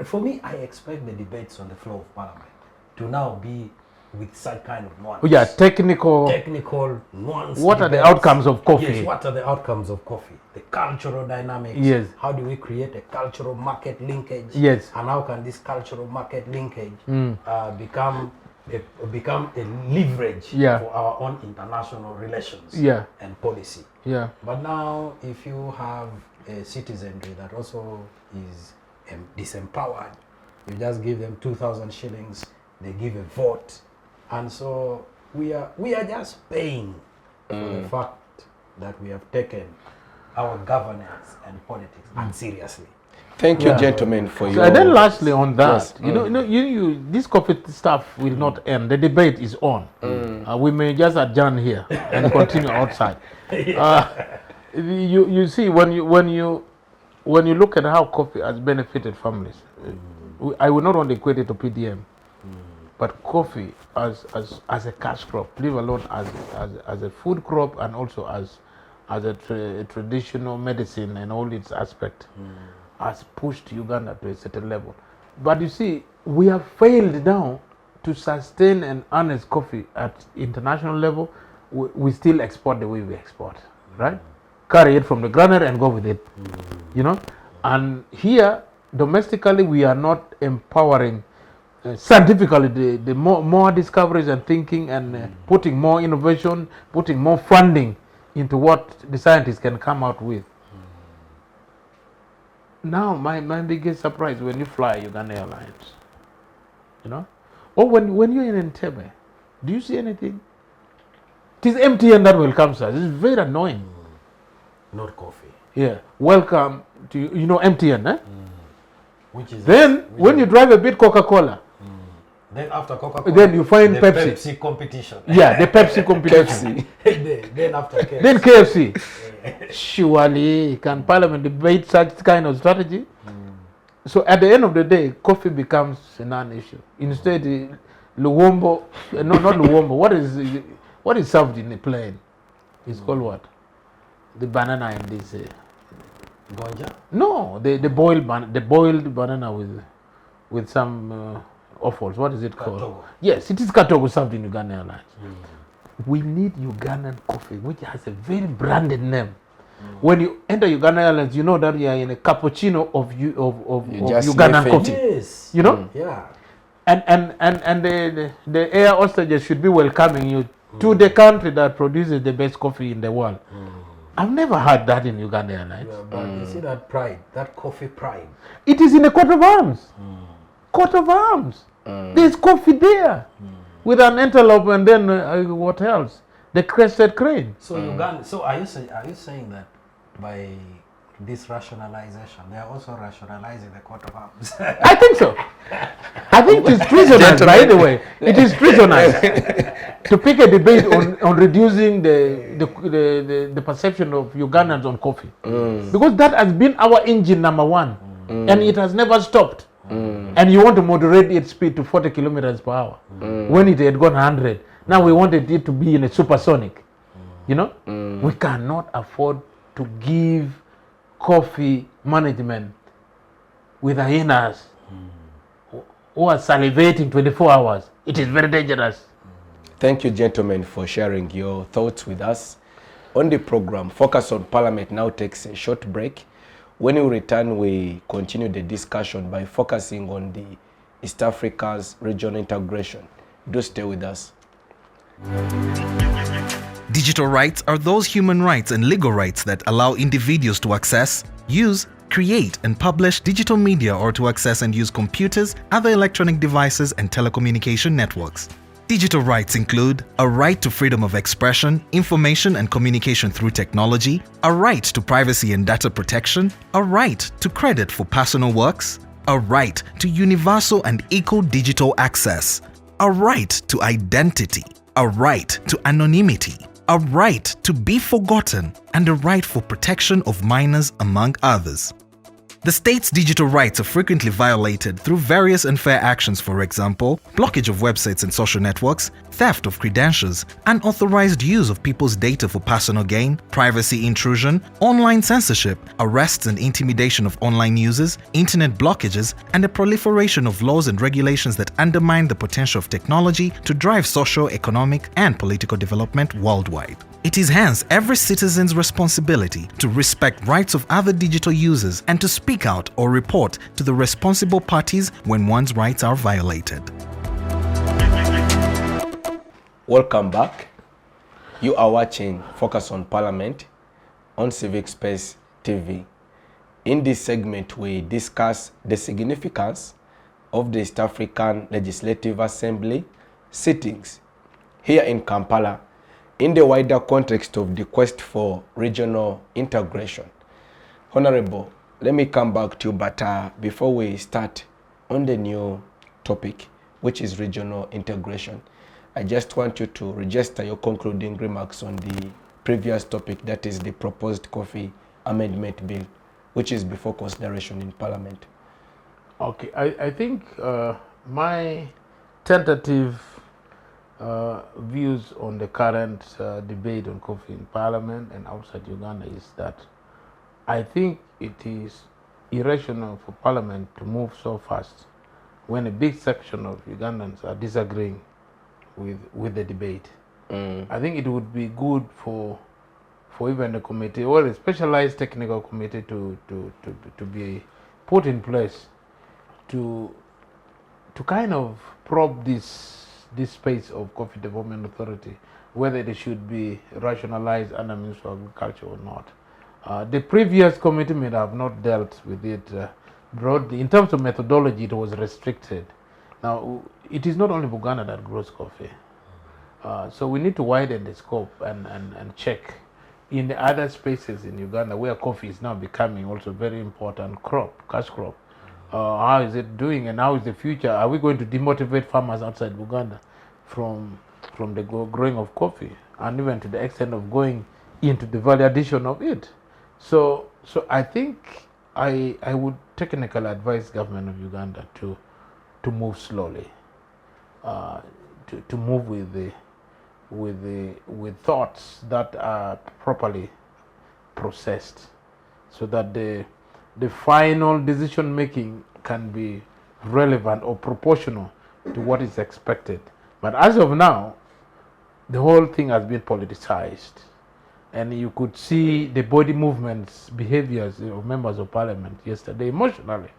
for me, I expect the debates on the floor of Parliament to now be with such kind of nuance. Oh yeah, technical nuance. What are the outcomes of coffee? Yes, what are the outcomes of coffee? The cultural dynamics. Yes. How do we create a cultural market linkage? Yes. And how can this cultural market linkage become a leverage for our own international relations and policy? Yeah. But now, if you have a citizenry that also is disempowered, you just give them 2,000 shillings, they give a vote. And so we are just paying for the fact that we have taken our governance and politics unseriously. Thank you, gentlemen, for your. And then lastly on that, Yes. you this coffee stuff will not end. The debate is on. We may just adjourn here and continue outside. You see, when you look at how coffee has benefited families, I will not only equate it to PDM. But coffee as a cash crop, leave alone as a food crop, and also as a traditional medicine and all its aspect, has pushed Uganda to a certain level. But you see, we have failed now to sustain an honest coffee at international level. We still export the way we export, right? Carry it from the granary and go with it, you know. And here, domestically, we are not empowering. Scientifically, the more discoveries and thinking and putting more innovation, putting more funding into what the scientists can come out with. Now, my biggest surprise when you fly Uganda Airlines, you know, or when you're in Entebbe, do you see anything? It is MTN that welcomes us. It's very annoying. Not coffee. Yeah, welcome to MTN, eh? Which is when you drive a bit Coca-Cola. Then after Coca-Cola, then you find the Pepsi competition. Yeah, the Pepsi competition. then after KFC. Then KFC. Surely, can Parliament debate such kind of strategy? So at the end of the day, coffee becomes a non-issue. Instead, Luwombo, not Luwombo. What is served in a plane? It's called what? The banana and this. Gonja? No, the boiled banana with some offals. What is it called? Katogo. Yes, it is Katogo served in Uganda Airlines. We need Ugandan coffee, which has a very branded name. When you enter Uganda Airlines, you know that you are in a cappuccino of Ugandan coffee. Yes. You know? Yeah. And the air hostages should be welcoming you to the country that produces the best coffee in the world. I've never heard that in Uganda Airlines. Yeah, but you see that pride, that coffee pride. It is in a coat of arms. Coat of arms. There's coffee there with an antelope and then what else? The crested crane. So Uganda. So are you saying that by this rationalization, they are also rationalizing the coat of arms? I think so. I think it is treasonous, by the way. It is treasonous to pick a debate on reducing the perception of Ugandans on coffee. Because that has been our engine number one. And it has never stopped. And you want to moderate its speed to 40 kilometers per hour when it had gone 100. Now we wanted it to be in a supersonic. You know? We cannot afford to give coffee management with hyenas who are salivating 24 hours. It is very dangerous. Thank you, gentlemen, for sharing your thoughts with us. On the program, Focus on Parliament now takes a short break. When we return, we continue the discussion by focusing on the East Africa's regional integration. Do stay with us. Digital rights are those human rights and legal rights that allow individuals to access, use, create and publish digital media or to access and use computers, other electronic devices and telecommunication networks. Digital rights include a right to freedom of expression, information and communication through technology, a right to privacy and data protection, a right to credit for personal works, a right to universal and equal digital access, a right to identity, a right to anonymity, a right to be forgotten, and a right for protection of minors, among others. The state's digital rights are frequently violated through various unfair actions, for example, blockage of websites and social networks, theft of credentials, unauthorized use of people's data for personal gain, privacy intrusion, online censorship, arrests and intimidation of online users, internet blockages, and the proliferation of laws and regulations that undermine the potential of technology to drive social, economic, and political development worldwide. It is hence every citizen's responsibility to respect rights of other digital users and to speak out or report to the responsible parties when one's rights are violated. Welcome back. You are watching Focus on Parliament on Civic Space TV. In this segment, we discuss the significance of the East African Legislative Assembly sittings here in Kampala in the wider context of the quest for regional integration. Honorable, let me come back to you, but before we start on the new topic, which is regional integration, I just want you to register your concluding remarks on the previous topic, that is the proposed Coffee Amendment Bill, which is before consideration in Parliament. Okay, I think my tentative views on the current debate on coffee in Parliament and outside Uganda is that I think it is irrational for Parliament to move so fast when a big section of Ugandans are disagreeing with the debate. I think it would be good for even a committee or a specialized technical committee to be put in place to kind of probe this space of Coffee Development Authority, whether it should be rationalized under Ministry of Agriculture or not. The previous committee may have not dealt with it broadly. In terms of methodology, it was restricted. Now, it is not only Buganda that grows coffee. So we need to widen the scope and check in the other spaces in Uganda where coffee is now becoming also a very important crop, cash crop. How is it doing and how is the future? Are we going to demotivate farmers outside Uganda from the growing of coffee and even to the extent of going into the value addition of it? So I think I would technically advise government of Uganda to move slowly, to move with thoughts that are properly processed, so that the final decision making can be relevant or proportional to what is expected. But as of now, the whole thing has been politicized, and you could see the body movements, behaviors of members of parliament yesterday emotionally.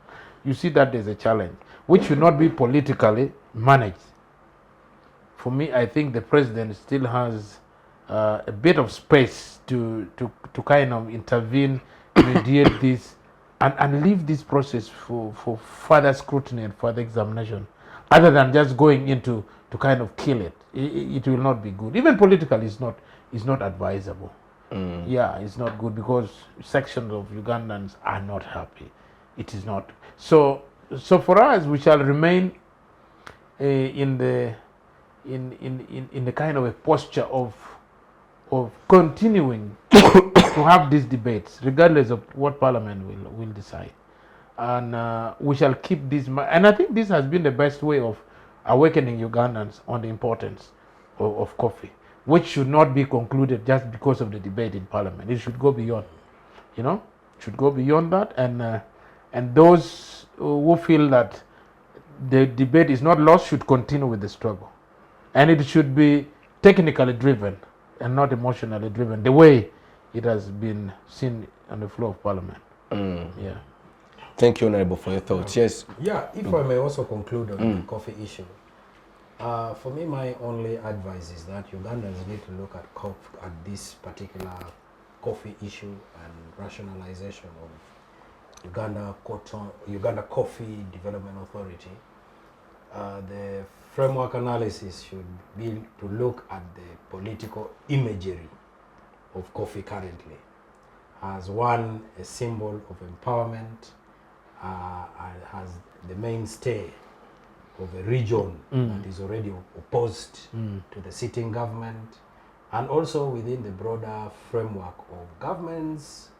you see that there's a challenge, which should not be politically managed. For me, I think the president still has a bit of space to kind of intervene, mediate this, and leave this process for further scrutiny and further examination, other than just going into to kind of kill it. It will not be good. Even politically, it's not advisable. Yeah, it's not good because sections of Ugandans are not happy. It is not. So for us, we shall remain in the kind of a posture of continuing to have these debates, regardless of what Parliament will decide, and we shall keep this. And I think this has been the best way of awakening Ugandans on the importance of coffee, which should not be concluded just because of the debate in Parliament. It should go beyond, should go beyond that, and those who feel that the debate is not lost should continue with the struggle, and it should be technically driven and not emotionally driven, the way it has been seen on the floor of Parliament. Yeah. Thank you, Honorable, for your thoughts. Yes. Yeah, if I may also conclude on the coffee issue. For me, my only advice is that Ugandans need to look at this particular coffee issue and rationalization of Uganda Coffee Development Authority. The framework analysis should be to look at the political imagery of coffee currently as one, a symbol of empowerment, and has the mainstay of a region that is already opposed to the sitting government, and also within the broader framework of government's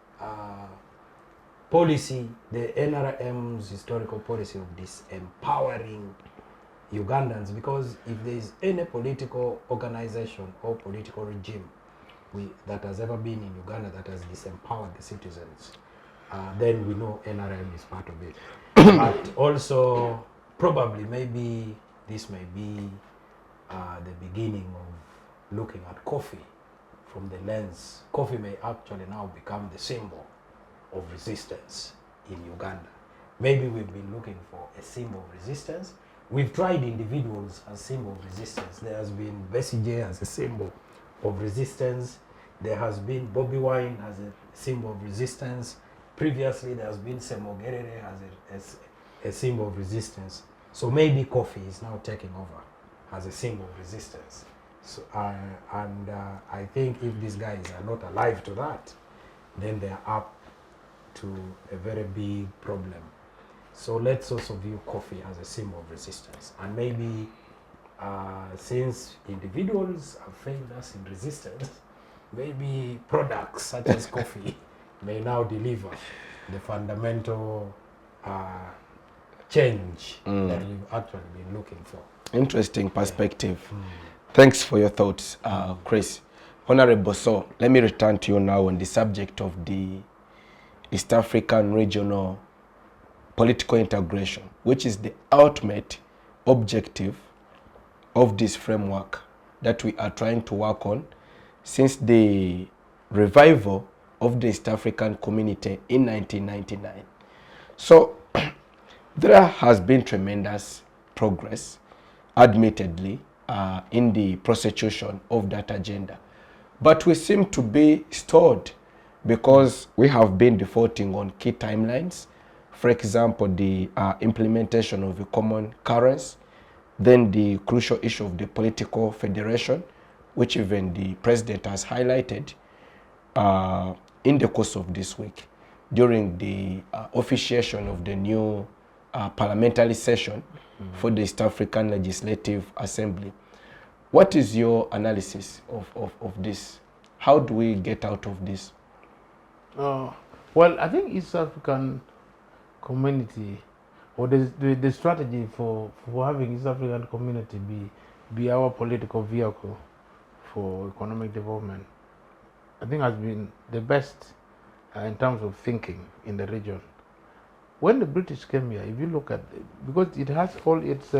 policy, the NRM's historical policy of disempowering Ugandans, because if there is any political organization or political regime that has ever been in Uganda that has disempowered the citizens, then we know NRM is part of it. But also, probably, maybe this may be the beginning of looking at coffee from the lens. Coffee may actually now become the symbol of resistance in Uganda. Maybe we've been looking for a symbol of resistance. We've tried individuals as symbol of resistance. There has been Besigye as a symbol of resistance. There has been Bobby Wine as a symbol of resistance. Previously, there has been Semogerere as a symbol of resistance. So maybe coffee is now taking over as a symbol of resistance. So, I think if these guys are not alive to that, then they are up to a very big problem. So let's also view coffee as a symbol of resistance. And maybe since individuals have failed us in resistance, maybe products such as coffee may now deliver the fundamental change that we've actually been looking for. Interesting perspective. Thanks for your thoughts, Chris. Honorable, so let me return to you now on the subject of the East African regional political integration, which is the ultimate objective of this framework that we are trying to work on since the revival of the East African community in 1999. So there has been tremendous progress, admittedly, in the prosecution of that agenda. But we seem to be stalled because we have been defaulting on key timelines. For example, the implementation of a common currency, then the crucial issue of the political federation, which even the president has highlighted in the course of this week during the officiation of the new parliamentary session for the East African Legislative Assembly. What is your analysis of this? How do we get out of this? Well, I think East African community, or the strategy for having East African community be our political vehicle for economic development, I think has been the best in terms of thinking in the region. When the British came here, if you look at because it has all its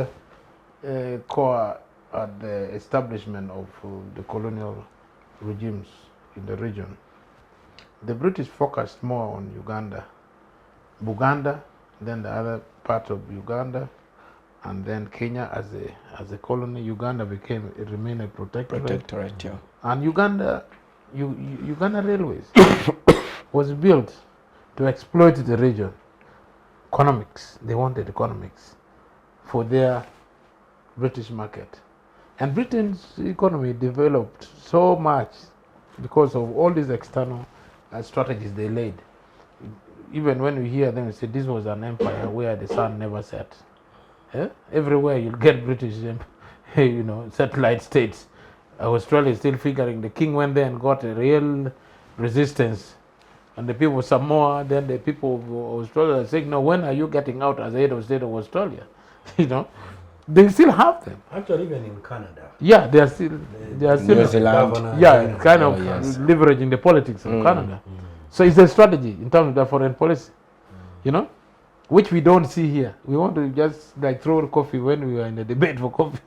core at the establishment of the colonial regimes in the region, the British focused more on Uganda, Buganda, then the other part of Uganda, and then Kenya as a colony. Uganda remained a protectorate. Protectorate, yeah. And Uganda Railways was built to exploit the region. Economics. They wanted economics for their British market. And Britain's economy developed so much because of all these external strategies they laid. Even when you hear them say this was an empire where the sun never set. Everywhere you'll get British, satellite states. Australia is still figuring. The king went there and got a real resistance. And the people of Samoa, then the people of Australia are saying, no, when are you getting out as head of state of Australia? They still have them. Actually, even in Canada. Yeah, they are still New Zealand. kind of leveraging the politics of Canada. So it's a strategy in terms of the foreign policy, which we don't see here. We want to just like throw coffee when we are in the debate for coffee.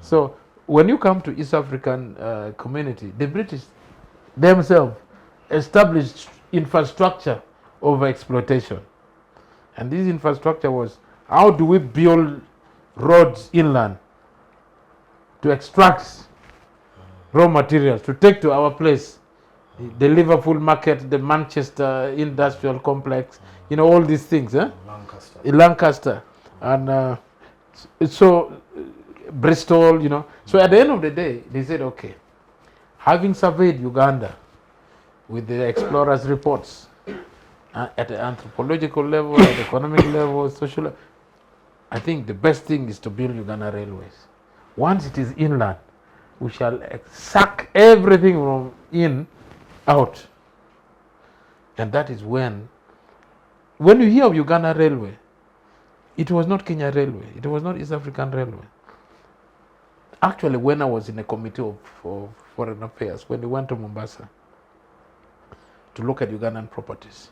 So when you come to East African community, the British themselves established infrastructure of exploitation. And this infrastructure was, how do we build roads inland to extract raw materials, to take to our place, the Liverpool market, the Manchester industrial complex, all these things. Lancaster. And so Bristol, So at the end of the day, they said, okay, having surveyed Uganda with the explorers' reports at the anthropological level, at the economic level, social level, I think the best thing is to build Uganda Railways. Once it is inland, we shall suck everything from in out. And that is when you hear of Uganda Railway, it was not Kenya Railway, it was not East African Railway. Actually, when I was in a committee of foreign affairs, when we went to Mombasa to look at Ugandan properties,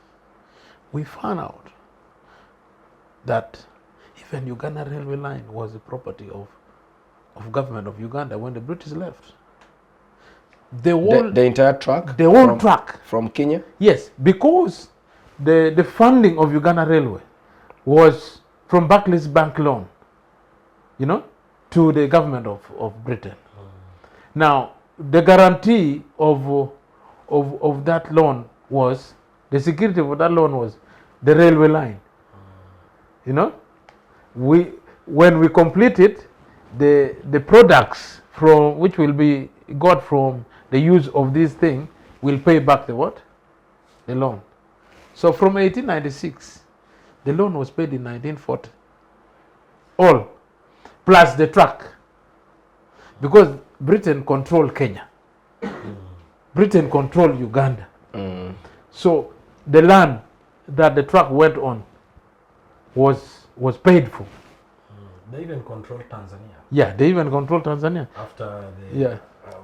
we found out that even Uganda railway line was the property of government of Uganda when the British left. The entire track? The whole track. From Kenya? Yes, because the funding of Uganda Railway was from Barclays Bank loan, to the government of Britain. Now, the guarantee of that loan was, the security of that loan was the railway line. When we complete it, the products from which will be got from the use of this thing will pay back the what? The loan. So from 1896, the loan was paid in 1940. All, plus the track. Because Britain controlled Kenya. Britain controlled Uganda. So the land that the track went on was paid for. They even controlled Tanzania. Yeah, they even controlled Tanzania. After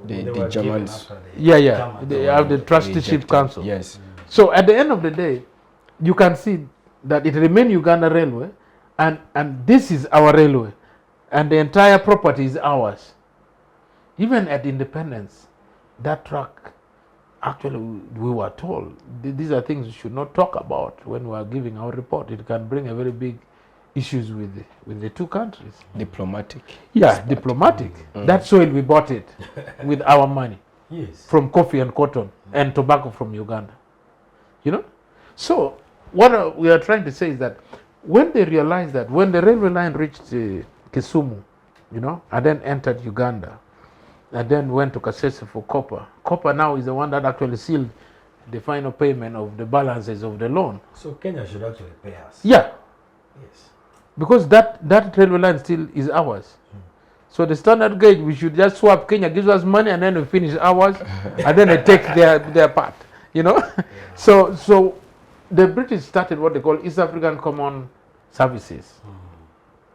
the Germans. They have the trusteeship council. Yes. So at the end of the day, you can see that it remained Uganda Railway, and this is our railway, and the entire property is ours. Even at independence, that track, actually we were told, these are things we should not talk about when we are giving our report. It can bring a very big issues with the two countries. Diplomatic. Yeah, diplomatic. That soil we bought it with our money. Yes. From coffee and cotton and tobacco from Uganda. So what we are trying to say is that when they realized that when the railway line reached Kisumu, and then entered Uganda, and then went to Kasese for copper. Copper now is the one that actually sealed the final payment of the balances of the loan. So Kenya should actually pay us. Yeah. Yes. Because that railway line still is ours. So the standard gauge, we should just swap. Kenya gives us money and then we finish ours and then they take their part. So the British started what they call East African Common Services.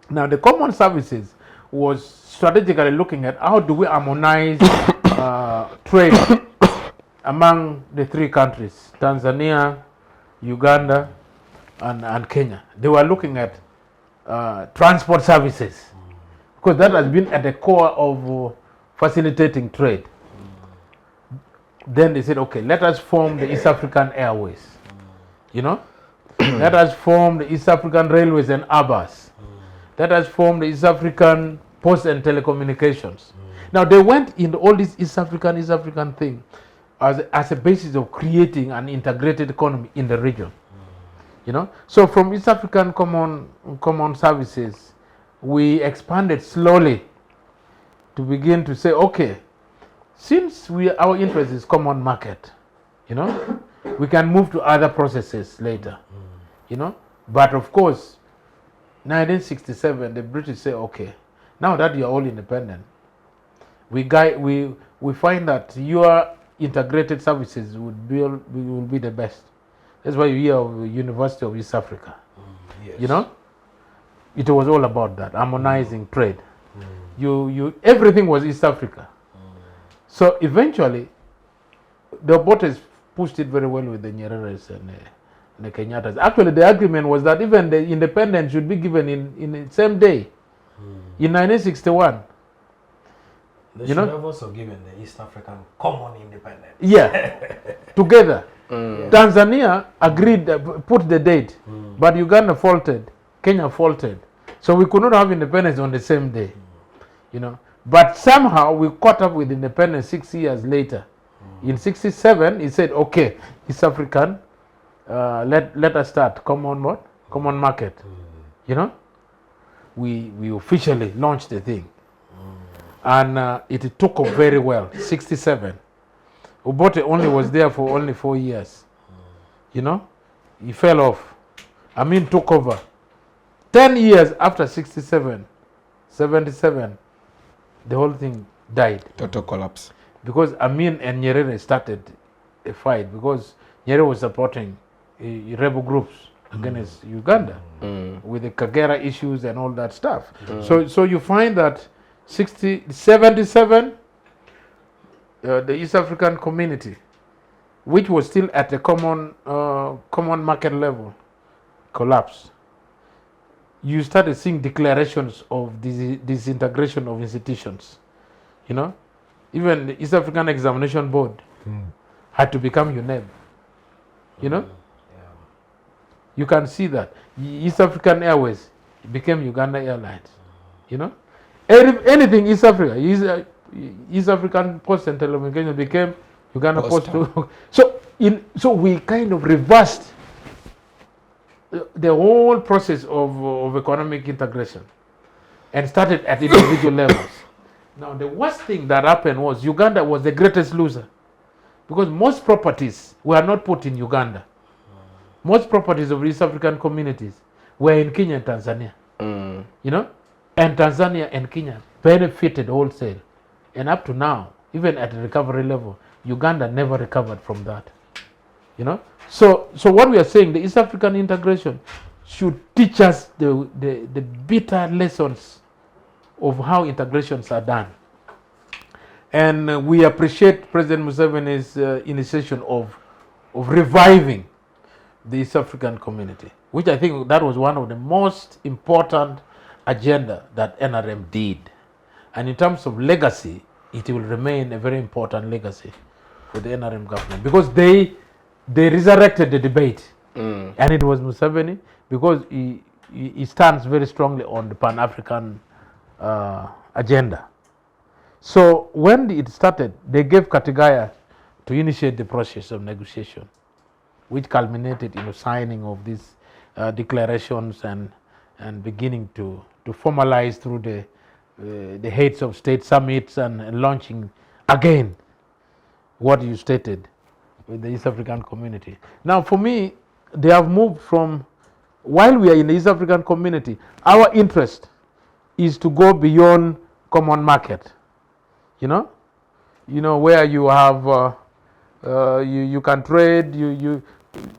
Now the common services was strategically looking at how do we harmonize trade among the three countries, Tanzania, Uganda, and Kenya. They were looking at transport services, because that has been at the core of facilitating trade. Then they said, okay, let us form the East African Airways, that has formed East African Railways and ABAS, that has formed East African Post and Telecommunications. Now they went into all this East African thing as a basis of creating an integrated economy in the region. You know, so from East African common services, we expanded slowly to begin to say, okay, since our interest is common market, you know, we can move to other processes later, you know. But of course, 1967, the British say, okay, now that you're all independent, we find that your integrated services will be the best. That's why you hear of the University of East Africa. Yes. You know, it was all about that, harmonizing trade. Everything was East Africa. So eventually, the Obotes pushed it very well with the Nyereres and the Kenyattas. Actually, the agreement was that even the independence should be given in the same day, in 1961. They should have also given the East African common independence. Yeah, together. Tanzania agreed, put the date, but Uganda faulted, Kenya faulted. So we could not have independence on the same day, you know. But somehow we caught up with independence 6 years later. In 67, he said, okay, East African, let us start common market. You know, we officially launched the thing. And it took off very well, 67. Obote only was there for only 4 years. You know, he fell off. Amin took over. 10 years after 67, 77, the whole thing died. Total collapse. Because Amin and Nyerere started a fight because Nyerere was supporting rebel groups against Uganda with the Kagera issues and all that stuff. So you find that 77, the East African community, which was still at the common market level, collapsed. You started seeing declarations of disintegration of institutions. You know, even the East African Examination Board had to become UNEB. You know, you can see that East African Airways became Uganda Airlines. You know, anything East Africa, East African Post and Telecommunications became Uganda Post. So we kind of reversed the whole process of economic integration and started at individual levels. Now the worst thing that happened was Uganda was the greatest loser because most properties were not put in Uganda. Most properties of East African communities were in Kenya and Tanzania. You know, and Tanzania and Kenya benefited wholesale. And up to now, even at the recovery level, Uganda never recovered from that. You know, so what we are saying, the East African integration should teach us the bitter lessons of how integrations are done. And we appreciate President Museveni's initiation of reviving the East African community, which I think that was one of the most important agenda that NRM did. And in terms of legacy, it will remain a very important legacy for the NRM government because they resurrected the debate. And it was Museveni because he stands very strongly on the Pan-African agenda. So when it started, they gave Katigaya to initiate the process of negotiation, which culminated in the signing of these declarations and beginning to formalize through the heads of state summits and launching again what you stated with the East African community. Now for me, they have moved from, while we are in the East African community, our interest is to go beyond common market. You know where you have you can trade,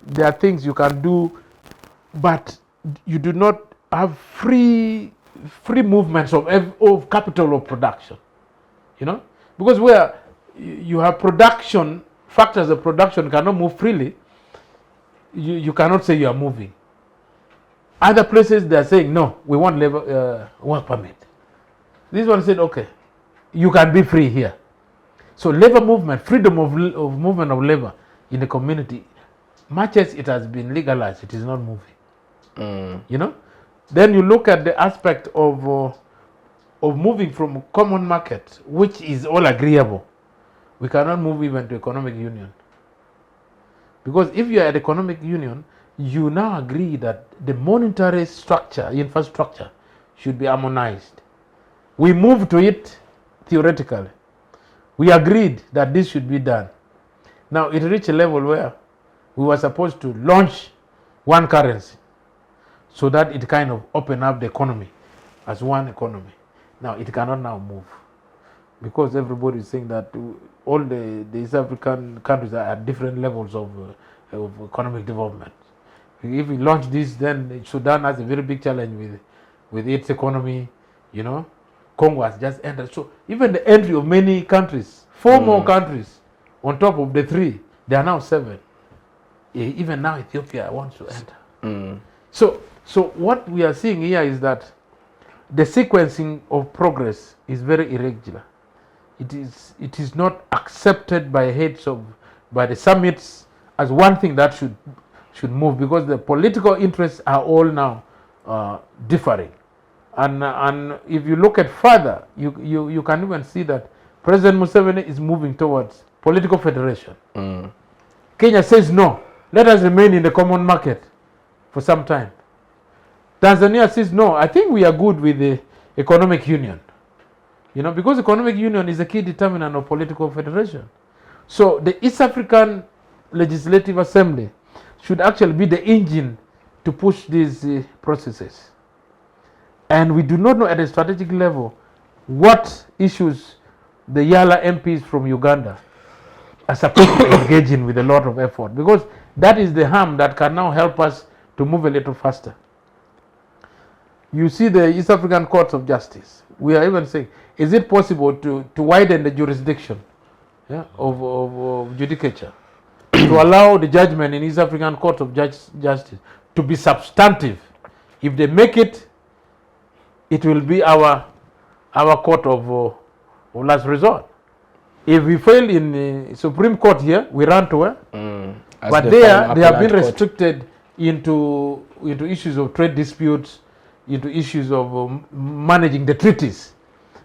there are things you can do, but you do not have free movements of capital or production. You know, because where you have production, factors of production cannot move freely, you cannot say you are moving. Other places they are saying no, we want labor work permit. This one said okay, you can be free here. So labor movement, freedom of movement of labor in the community much as it has been legalized, it is not moving. You know, then you look at the aspect of moving from a common market, which is all agreeable. We cannot move even to economic union, because if you are at economic union, you now agree that the monetary structure, infrastructure, should be harmonized. We moved to it theoretically. We agreed that this should be done. Now it reached a level where we were supposed to launch one currency so that it kind of opened up the economy as one economy. Now it cannot now move because everybody is saying that all the East African countries are at different levels of economic development. If we launch this, then Sudan has a very big challenge with its economy. You know, Congo has just entered. So even the entry of many countries, 4 more countries on top of the 3, there are now 7. Even now Ethiopia wants to enter. So what we are seeing here is that the sequencing of progress is very irregular. It is not accepted by the summits as one thing that should move, because the political interests are all now differing. And if you look at further, you can even see that President Museveni is moving towards political federation. Kenya says no, let us remain in the common market for some time. Tanzania says no, I think we are good with the economic union. You know, because economic union is a key determinant of political federation. So the East African Legislative Assembly should actually be the engine to push these processes. And we do not know at a strategic level what issues the EALA MPs from Uganda are supposed to engage in with a lot of effort, because that is the harm that can now help us to move a little faster. You see the East African Courts of Justice. We are even saying, is it possible to widen the jurisdiction of judicature to allow the judgment in East African Court of Justice to be substantive? If they make it, it will be our court of last resort. If we fail in the Supreme Court here, we run to where? But there, they have been restricted into issues of trade disputes, into issues of managing the treaties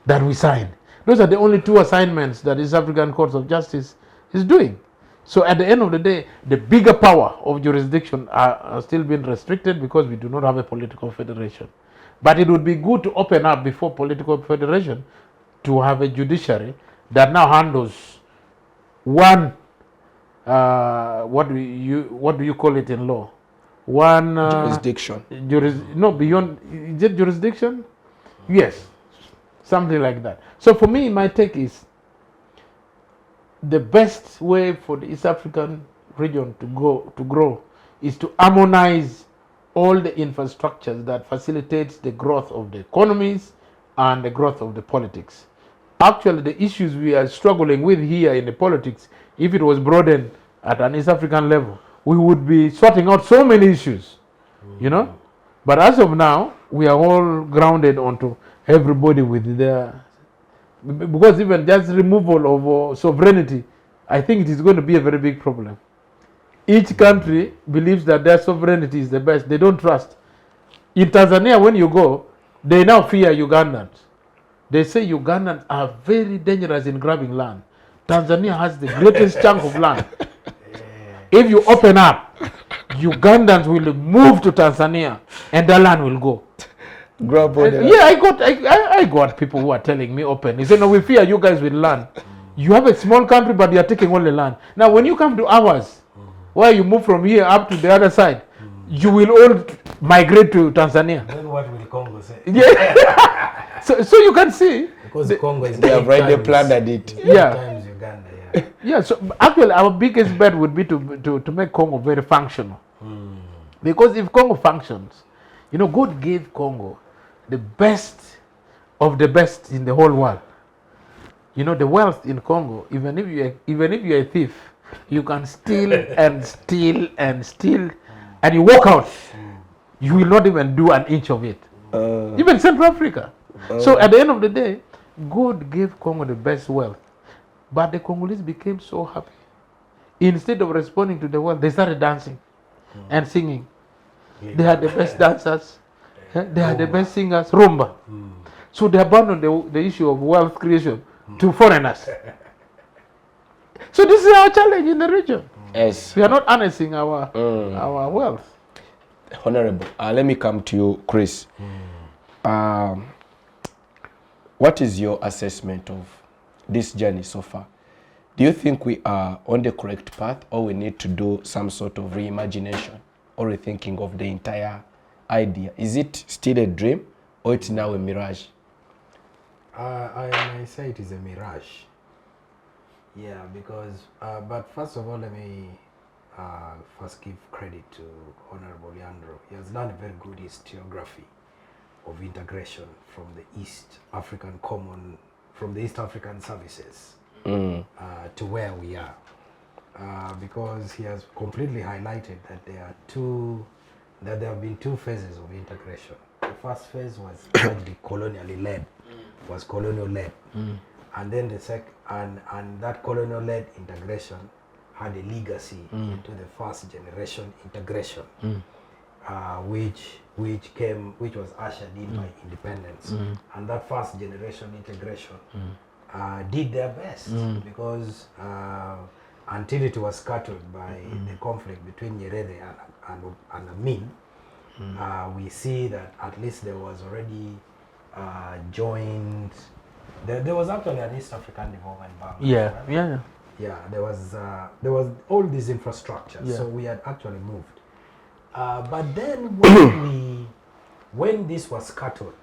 that we signed. Those are the only 2 assignments that East African Court of Justice is doing. So at the end of the day, the bigger power of jurisdiction are still being restricted because we do not have a political federation. But it would be good to open up before political federation to have a judiciary that now handles one, what do you call it in law? One jurisdiction. Beyond, is it jurisdiction? Yes, something like that. So for me, my take is the best way for the East African region to grow is to harmonize all the infrastructures that facilitates the growth of the economies and the growth of the politics. Actually, the issues we are struggling with here in the politics, if it was broadened at an East African level, we would be sorting out so many issues, you know. But as of now, we are all grounded onto everybody with their, because even just removal of sovereignty, I think it is going to be a very big problem. Each country believes that their sovereignty is the best. They don't trust. In Tanzania, when you go, they now fear Ugandans. They say Ugandans are very dangerous in grabbing land. Tanzania has the greatest chunk of land. If you open up, Ugandans will move to Tanzania and the land will go. I got people who are telling me open. They say, no, we fear you guys with land. You have a small country, but you are taking all the land. Now, when you come to ours, where you move from here up to the other side, you will all migrate to Tanzania. Then what will Congo say? Yeah. so you can see. Because Congo is they have already planned it. Yeah. Times Uganda, Yeah, so actually our biggest bet would be to make Congo very functional. Because if Congo functions, you know, God gave Congo the best of the best in the whole world. You know, the wealth in Congo, even if you're a thief, you can steal and steal and steal, and you walk out. You will not even do an inch of it. Even Central Africa. So at the end of the day, God gave Congo the best wealth. But the Congolese became so happy. instead of responding to the world, they started dancing and singing. They had the best dancers, they had the best singers, rumba. So they abandoned the issue of wealth creation to foreigners. So this is our challenge in the region. Yes. We are not harnessing our wealth. Honorable, let me come to you, Chris. What is your assessment of this journey so far? Do you think we are on the correct path, or we need to do some sort of reimagination or rethinking of the entire idea? Is it still a dream, or it's now a mirage? I may say it is a mirage. Yeah, because, but first of all, let me first give credit to Honorable Lyandro. He has done a very good historiography of integration from the East African services to where we are. Because he has completely highlighted that there have been two phases of integration. The first phase was largely colonially led, was colonial led. And then and that colonial led integration had a legacy into the first generation integration, which was ushered in by independence. And that first generation integration did their best because until it was scattered by the conflict between Nyerere and Amin, we see that at least there was already joined. There was actually an East African Development Bank. Yeah. There was all these infrastructures. Yeah. So we had actually moved. But then when this was scattered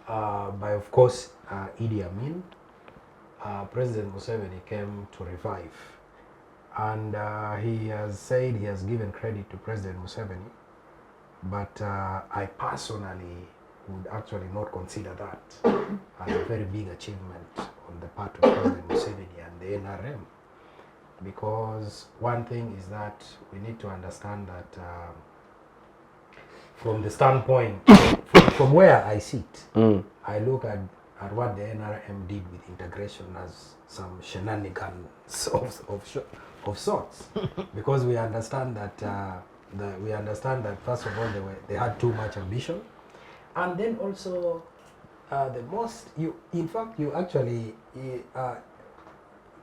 by, of course, Idi Amin, President Museveni came to revive. And he has said he has given credit to President Museveni, but I personally would actually not consider that as a very big achievement on the part of President Museveni and the NRM. Because one thing is that we need to understand that from the standpoint, from where I sit, I look at what the NRM did with integration as some shenanigans of sorts. Because we understand that first of all they had too much ambition. And then also,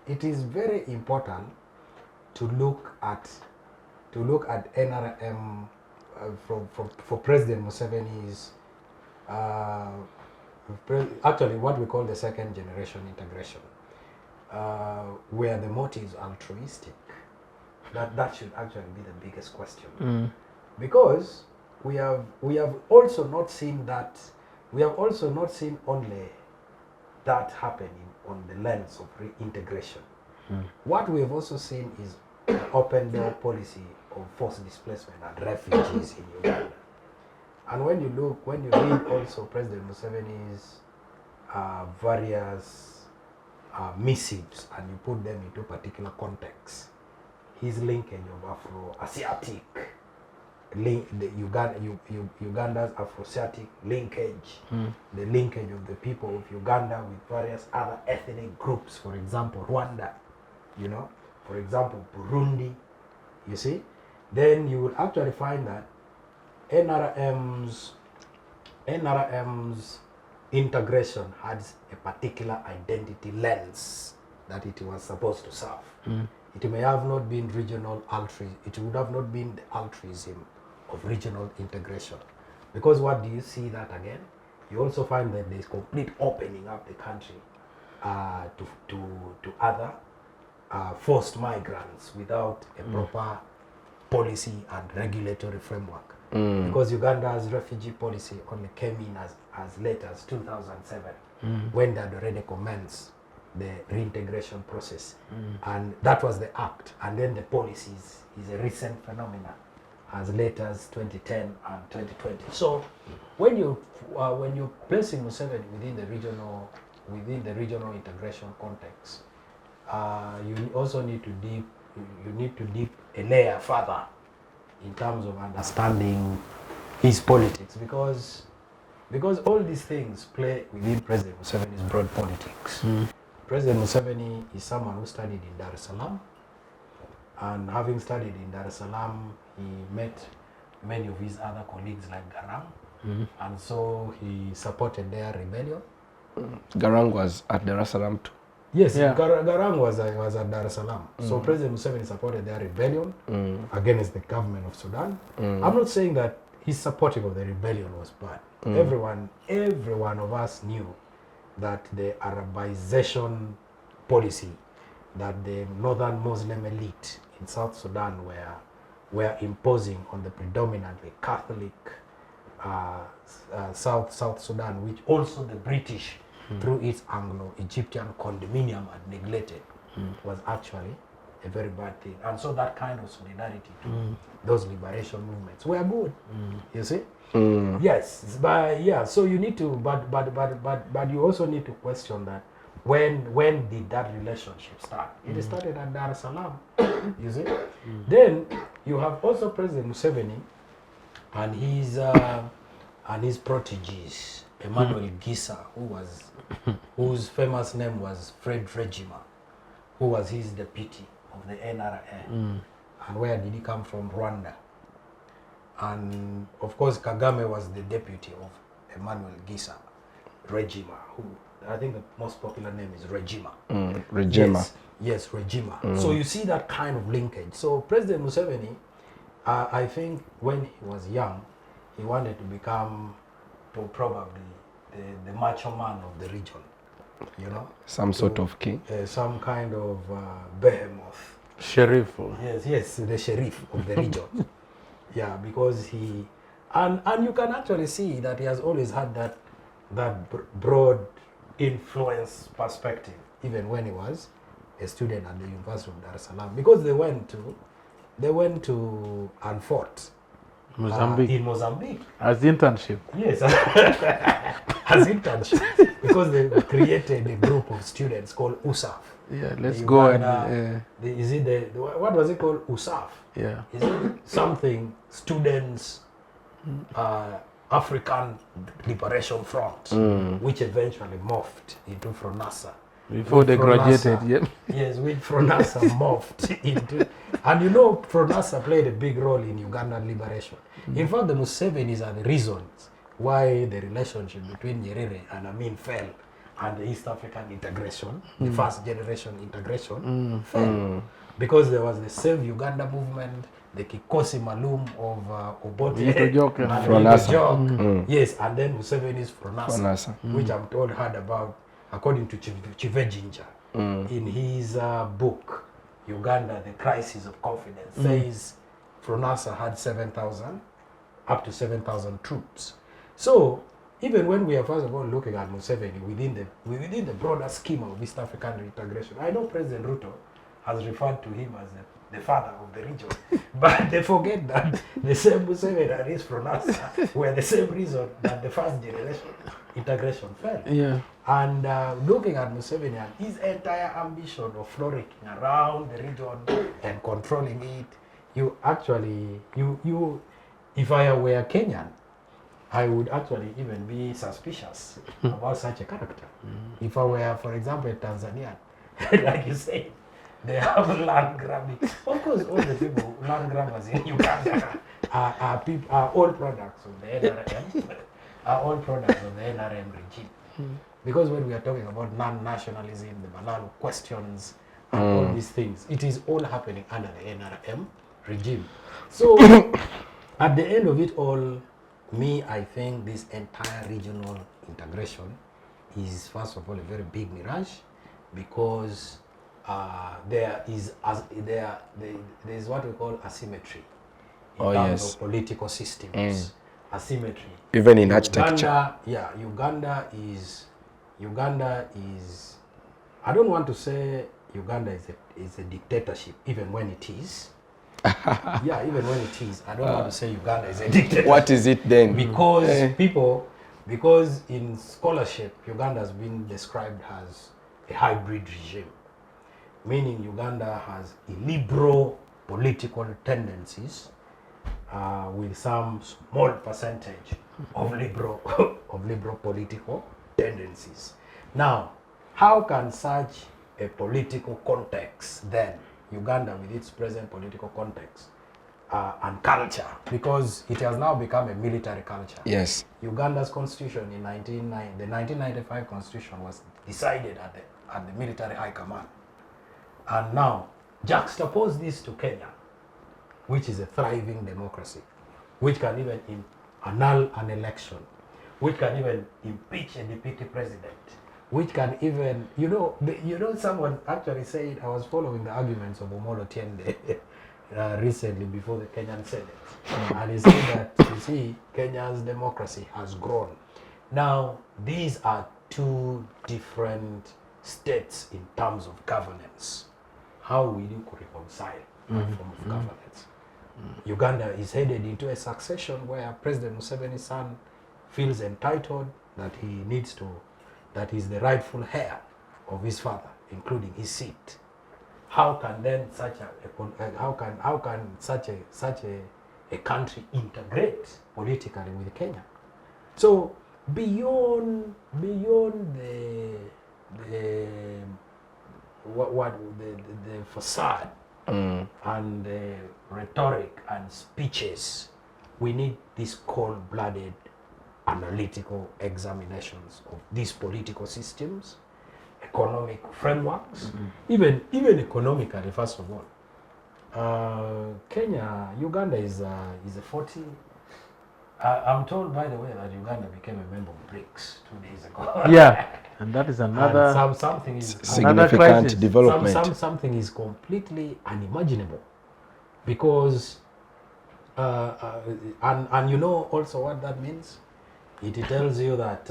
it is very important to look at NRM for President Museveni's actually what we call the second generation integration, where the motives are altruistic. That should actually be the biggest question, because we have also not seen that. We have also not seen only that happening on the lens of reintegration. What we have also seen is an open door policy of forced displacement and refugees in Uganda. And when you read also President Museveni's various missives and you put them into particular contexts, his linkage of Afro-Asiatic, Uganda's Afro-Asiatic linkage, the linkage of the people of Uganda with various other ethnic groups, for example, Rwanda, for example, Burundi, you see, then you will actually find that NRM's integration has a particular identity lens that it was supposed to serve. It may have not been regional altruism. It would have not been the altruism of regional integration. Because what do you see that again? You also find that there's complete opening up the country to other forced migrants without a proper policy and regulatory framework. Because Uganda's refugee policy only came in as late as 2007, when they had already commenced the reintegration process. And that was the act. And then the policies is a recent phenomenon, as late as 2010 and 2020. So when you're placing Museveni within the regional integration context, you also need to dip a layer further in terms of understanding his politics, because all these things play within President Museveni's broad politics. President Museveni is someone who studied in Dar es Salaam, And having studied in Dar es Salaam, he met many of his other colleagues like Garang. And so he supported their rebellion. Garang was at Dar es Salaam too. Yes, Yeah. Garang was at Dar es Salaam. So President Museveni supported their rebellion against the government of Sudan. I'm not saying that his supporting of the rebellion was bad. Every one of us knew that the Arabization policy that the northern Muslim elite in South Sudan were imposing on the predominantly Catholic South Sudan, which also the British, through its Anglo-Egyptian condominium, had neglected, was actually a very bad thing. And so that kind of solidarity to those liberation movements were good. You see? Yes, but yeah. So you need to, but you also need to question that when did that relationship start? It started at Dar es Salaam. You see? Then you have also President Museveni and his proteges, Emmanuel Gisa, whose famous name was Fred Regima, who was his deputy of the NRA. And where did he come from? Rwanda. And of course Kagame was the deputy of Emmanuel Gisa, Regima, who I think the most popular name is Regima. Regima. Yes, Regima. So you see that kind of linkage. So President Museveni, I think when he was young, he wanted to become probably the macho man of the region, you know? Some sort of king. Some kind of behemoth. Sheriff. Yes, the sheriff of the region. Yeah, because he, and you can actually see that he has always had that broad influence perspective, even when he was a student at the University of Dar es Salaam, because they went to and fought Mozambique. in Mozambique. As internship. Yes, as internship, because they created a group of students called USAF. Yeah, let's The go Uganda- is it what was it called? USAF. yeah. Is it something students African Liberation Front, which eventually morphed into FRONASA. Before they graduated, yeah. Yes, with FRONASA morphed into, and you know FRONASA played a big role in Ugandan liberation. In fact, the Musevenis are the reasons why the relationship between Nyerere and Amin fell, and the East African integration, the first generation integration, fell. Because there was the Save Uganda movement, the Kikosi Malum of Obote, Little Joke, and Fronasa. Little Joke. Yes, and then Museveni's FRONASA, Fronasa. which I'm told had about, according to Chivejinja, in his book, Uganda, The Crisis of Confidence, says FRONASA had 7,000, up to 7,000 troops. So, even when we are first of all looking at Museveni within the broader scheme of East African integration, I know President Ruto has referred to him as the father of the region, but they forget that the same Museveni and his FRONASA were the same reason that the first generation integration fell. Yeah. And looking at Museveni and his entire ambition of flourishing around the region and controlling it, you actually, if I were Kenyan, I would actually even be suspicious about such a character. If I were, for example, a Tanzanian, like you said, they have land grabbing. Of course, all the people, land grabbers in Uganda, are all products of the NRM, are all products of the NRM regime. Because when we are talking about non-nationalism, the Malalo questions, and all these things, it is all happening under the NRM regime. So, at the end of it all, I think this entire regional integration is, first of all, a very big mirage, because there is what we call asymmetry in terms of political systems. Asymmetry. Even in architecture. Uganda is. I don't want to say Uganda is a dictatorship, even when it is. Even when it is. I don't want to say Uganda is a dictatorship. What is it then? Because in scholarship, Uganda has been described as a hybrid regime, meaning Uganda has illiberal political tendencies with some small percentage of liberal political tendencies. Now, how can such a political context then Uganda with its present political context and culture, because it has now become a military culture. Yes. Uganda's constitution in the 1995 constitution was decided at the military high command. And now, juxtapose this to Kenya, which is a thriving democracy, which can even annul an election, which can even impeach a deputy president, which can even, someone actually said, I was following the arguments of Omolo Tiende recently before the Kenyan Senate, and he said that, you see, Kenya's democracy has grown. Now, these are two different states in terms of governance. How will you reconcile that form of governance? Uganda is headed into a succession where President Museveni's son feels entitled that he needs to, that he's the rightful heir of his father, including his seat. How can then such a country integrate politically with Kenya? So beyond the facade and the rhetoric and speeches, we need these cold-blooded analytical examinations of these political systems, economic frameworks, even economically, first of all. Uganda is a 40. I'm told, by the way, that Uganda became a member of BRICS 2 days ago. Yeah, and that is another something is significant development. Something is completely unimaginable, because and you know also what that means. It tells you that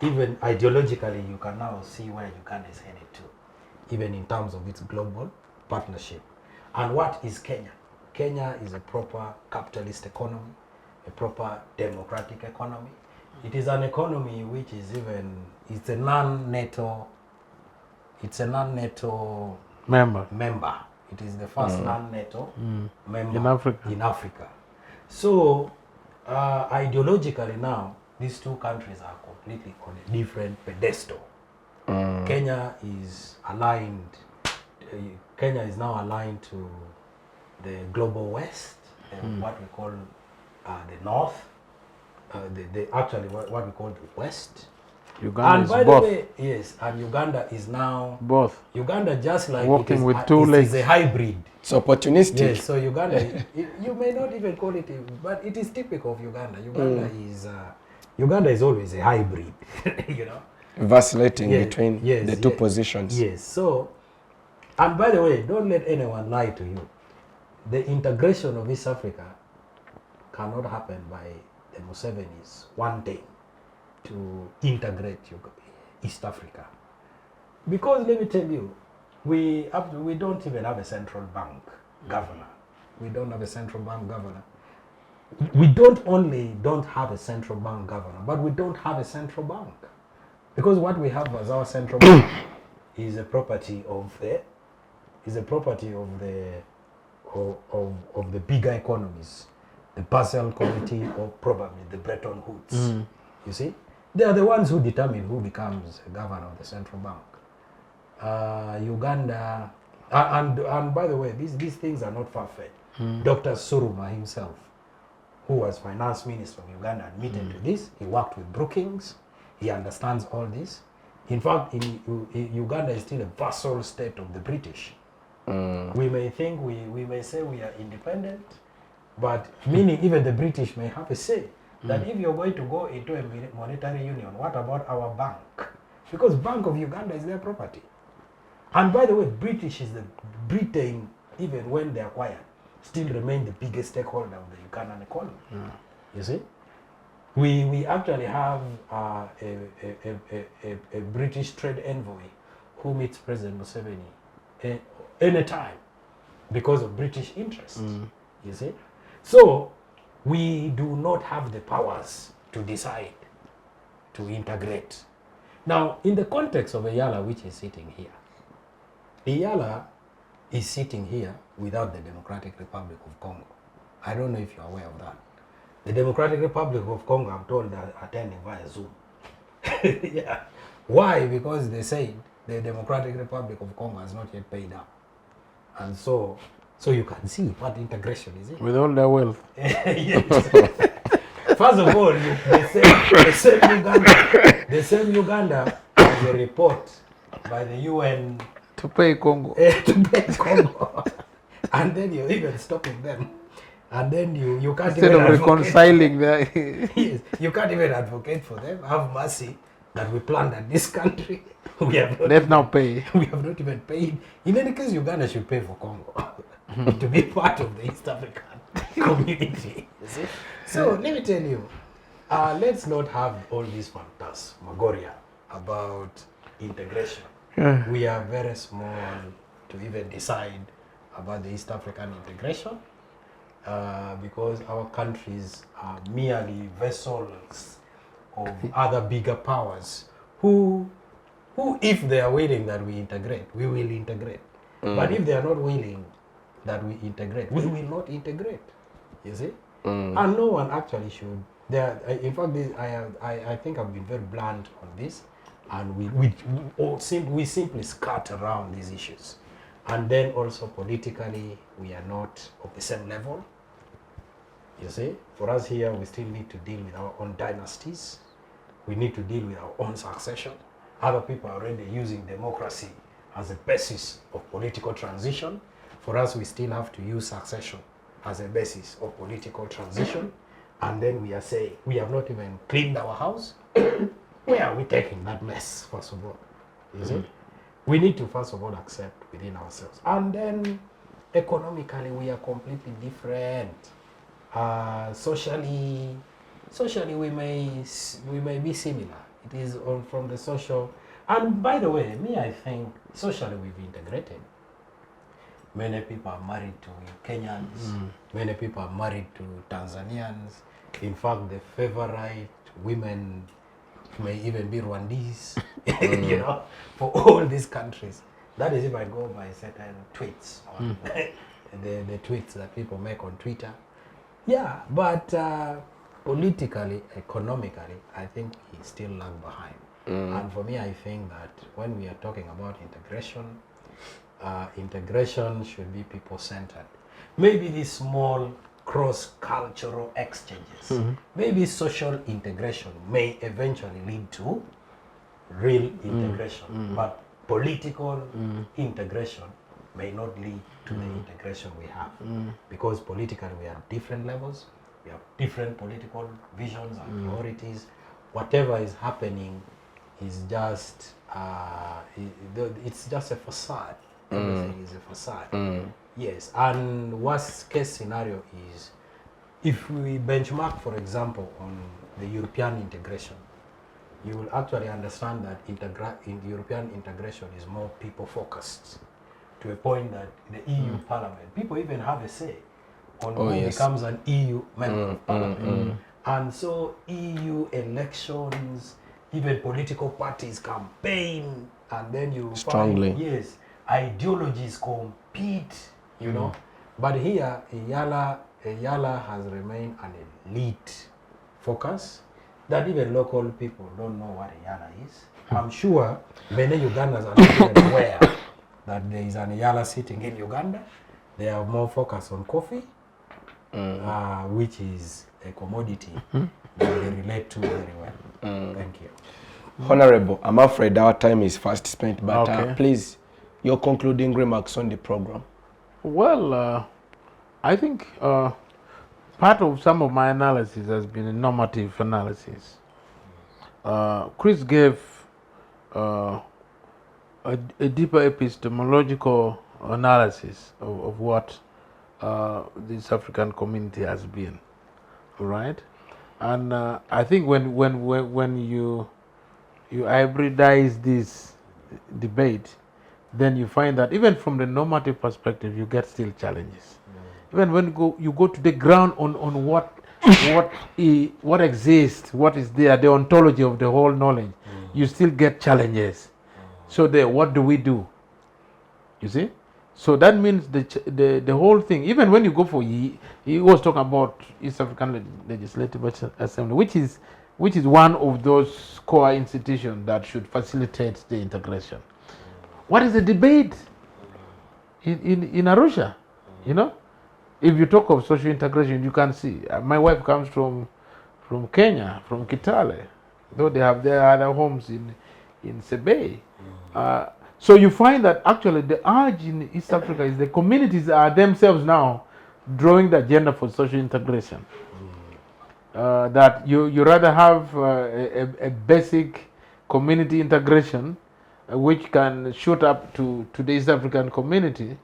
even ideologically, you can now see where Uganda is headed to, even in terms of its global partnership. And what is Kenya? Kenya is a proper capitalist economy, a proper democratic economy. It is an economy which is it's a non-NATO member. It is the first non-NATO member in Africa. So ideologically now, these two countries are completely on a different pedestal. Kenya is aligned. Kenya is now aligned to the global West, what we call the North. Actually what we call the West. Uganda and is by both. the way, yes, and Uganda is now Both. Uganda, just like Walking with two legs. It's a hybrid. It's opportunistic. Yes, so Uganda, you may not even call it, but it is typical of Uganda. Uganda is always a hybrid, you know. Vacillating between the two positions. Yes, so, and by the way, don't let anyone lie to you. The integration of East Africa cannot happen by the Musevenis wanting to integrate East Africa. Because let me tell you, we don't even have a central bank governor. We don't have a central bank governor. We don't have a central bank governor, but we don't have a central bank. Because what we have as our central bank is a property of the bigger economies, the Basel Committee, or probably the Bretton Woods. You see, they are the ones who determine who becomes a governor of the central bank. Uganda, and by the way, these things are not far-fetched. Dr. Suruma himself, who was finance minister of Uganda, admitted to this. He worked with Brookings. He understands all this. In fact, Uganda is still a vassal state of the British. We may think, we may say we are independent, but meaning even the British may have a say that if you're going to go into a monetary union, what about our bank? Because Bank of Uganda is their property. And by the way, Britain, even when they acquired, still remain the biggest stakeholder of the Ugandan economy. You see? We actually have a British trade envoy who meets President Museveni anytime because of British interests. You see? So we do not have the powers to decide to integrate. Now, in the context of EALA, which is sitting here, EALA is sitting here without the Democratic Republic of Congo. I don't know if you're aware of that. The Democratic Republic of Congo, I'm told, are attending via Zoom. Yeah. Why? Because they say the Democratic Republic of Congo has not yet paid up And so you can see what integration is. With all their wealth. Yes. First of all, the same Uganda has a report by the UN To pay Congo. to pay Congo. And then you're even stopping them. And then you can't Instead even of reconciling them. the Yes, you can't even advocate for them. Have mercy that we plundered this country. We have not let's now pay. we have not even paid. In any case, Uganda should pay for Congo to be part of the East African community. You see? So let me tell you, let's not have all these phantasmagoria about integration. Yeah. We are very small to even decide about the East African integration because our countries are merely vessels of other bigger powers who if they are willing that we integrate, we will integrate. But if they are not willing that we integrate, we will not integrate. You see? And no one actually should. In fact, I think I've been very blunt on this, and we simply skirt around these issues. And then also politically, we are not of the same level. You see? For us here, we still need to deal with our own dynasties. We need to deal with our own succession. Other people are already using democracy as a basis of political transition. For us, we still have to use succession as a basis of political transition. And then we are saying, we have not even cleaned our house. Where are we taking that mess, first of all? You see? We need to, first of all, accept within ourselves. And then, economically, we are completely different. Socially, we may be similar. It is from the social. And by the way, I think socially we've integrated. Many people are married to Kenyans. Many people are married to Tanzanians. In fact, the favorite women may even be Rwandese, you know, for all these countries. That is if I go by certain tweets, on the tweets that people make on Twitter. Yeah, but politically, economically, I think he still lag behind. And for me, I think that when we are talking about integration, integration should be people-centered. Maybe these small cross-cultural exchanges, maybe social integration may eventually lead to real integration, but political integration may not lead to the integration we have, because politically we are at different levels, we have different political visions and priorities. Whatever is happening is just it's just a facade. Everything is a facade. Yes, and worst case scenario is if we benchmark, for example, on the European integration, you will actually understand that European integration is more people focused, to a point that the EU Parliament, people even have a say on who becomes an EU member of Parliament. And so EU elections, even political parties campaign, and then you Strongly. find, ideologies compete, you know. But here, EALA has remained an elite focus that even local people don't know what EALA is. I'm sure many Ugandans are not even aware that there is an EALA sitting in Uganda. They are more focused on coffee, which is a commodity that they relate to very well. Thank you. Honorable, I'm afraid our time is fast spent, but Okay. please, your concluding remarks on the program. Well, I think part of some of my analysis has been a normative analysis. Chris gave a deeper epistemological analysis of what this African community has been, right? And I think when you hybridize this debate, then you find that even from the normative perspective, you get still challenges. Even when you go to the ground on what exists, what is there, the ontology of the whole knowledge, you still get challenges. So what do we do? You see? So that means the whole thing, even when you go for, he was talking about East African Legislative Assembly, which is one of those core institutions that should facilitate the integration. What is the debate? in Arusha, you know. If you talk of social integration, you can see. My wife comes from Kenya, from Kitale, though they have their other homes in Sebei. So you find that actually the urge in East Africa is the communities are themselves now drawing the agenda for social integration. That you rather have a basic community integration which can shoot up to the East African community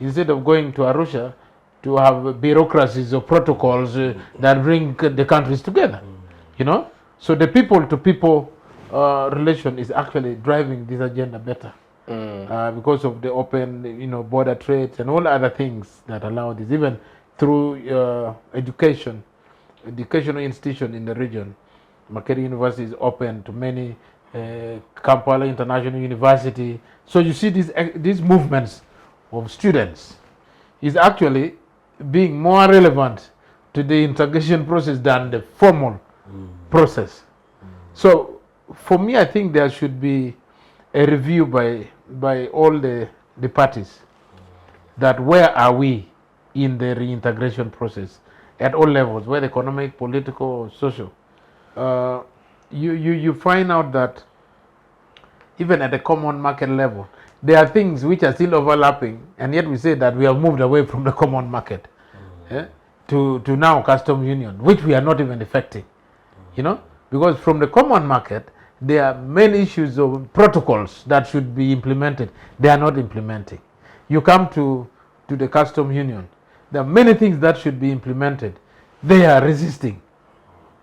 instead of going to Arusha to have bureaucracies or protocols that bring the countries together, you know. So the people-to-people relation is actually driving this agenda better because of the open, you know, border trade and all other things that allow this, even through educational institution in the region. Makere University is open to many, Kampala International University. So you see these movements of students is actually being more relevant to the integration process than the formal process. So for me, I think there should be a review by all the parties that where are we in the reintegration process at all levels, whether economic, political, social. You find out that even at the common market level, there are things which are still overlapping, and yet we say that we have moved away from the common market to now custom union, which we are not even effecting, you know, because from the common market, there are many issues of protocols that should be implemented. They are not implementing. You come to the custom union, there are many things that should be implemented. They are resisting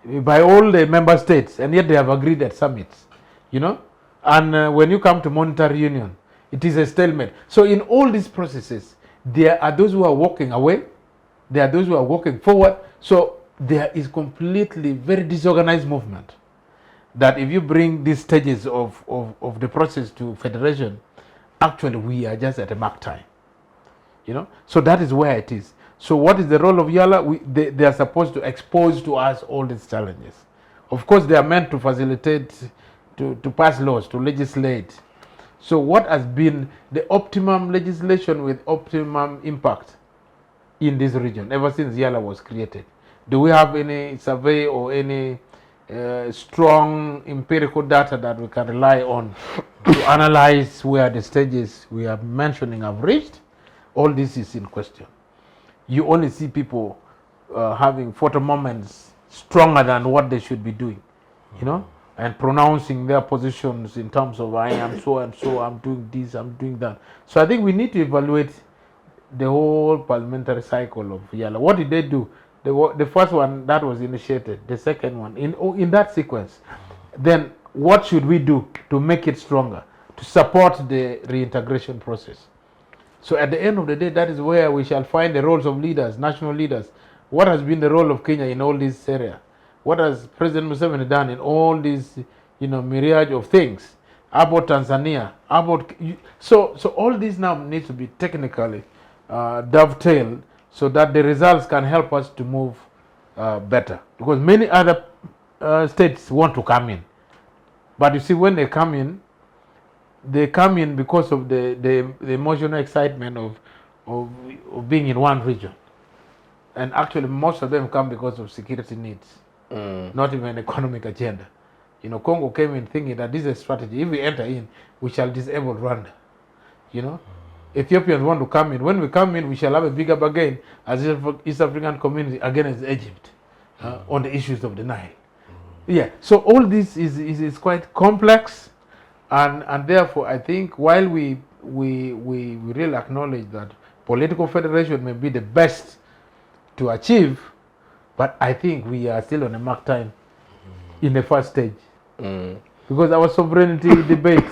by all the member states, and yet they have agreed at summits, you know. And when you come to monetary union, it is a stalemate. So in all these processes, there are those who are walking away, there are those who are walking forward. So there is completely very disorganized movement that if you bring these stages of the process to federation, actually we are just at a mark time, you know. So that is where it is. So what is the role of EALA? They are supposed to expose to us all these challenges. Of course, they are meant to facilitate, to pass laws, to legislate. So what has been the optimum legislation with optimum impact in this region ever since EALA was created? Do we have any survey or any strong empirical data that we can rely on to analyze where the stages we are mentioning have reached? All this is in question. You only see people having photo moments stronger than what they should be doing, you know, and pronouncing their positions in terms of I am so and so, I'm doing this, I'm doing that. So I think we need to evaluate the whole parliamentary cycle of EALA. What did they do? The first one that was initiated, the second one, in that sequence. Then what should we do to make it stronger, to support the reintegration process? So at the end of the day, that is where we shall find the roles of leaders, national leaders. What has been the role of Kenya in all this area? What has President Museveni done in all these, you know, myriad of things? About Tanzania, about so all this now needs to be technically dovetailed so that the results can help us to move better. Because many other states want to come in, but you see, when they come in because of the emotional excitement of being in one region. And actually most of them come because of security needs, not even economic agenda. You know, Congo came in thinking that this is a strategy. If we enter in, we shall disable Rwanda. You know, Ethiopians want to come in. When we come in, we shall have a bigger bargain as East African community against Egypt on the issues of the Nile. Yeah, so all this is quite complex. And therefore, I think while we really acknowledge that political federation may be the best to achieve, but I think we are still on a mark time in the first stage. Because our sovereignty debate,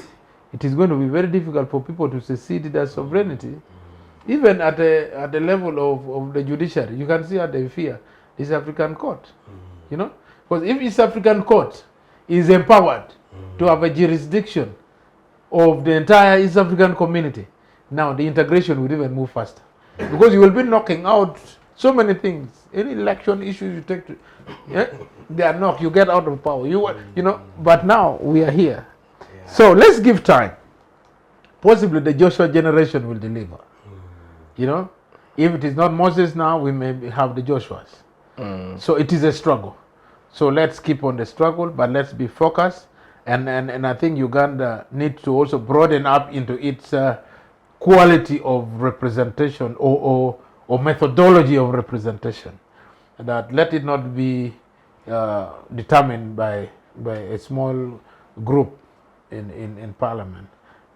it is going to be very difficult for people to secede their sovereignty, even at the level of the judiciary. You can see how they fear this African court, you know, because if East African court is empowered to have a jurisdiction of the entire East African community, now the integration will even move faster, because you will be knocking out so many things. Any election issues you take to, they are knocked, you get out of power. You know, but now we are here. So let's give time. Possibly the Joshua generation will deliver. You know, if it is not Moses now, we may have the Joshuas. So it is a struggle. So let's keep on the struggle, but let's be focused. And I think Uganda needs to also broaden up into its quality of representation or methodology of representation. That let it not be determined by a small group in parliament.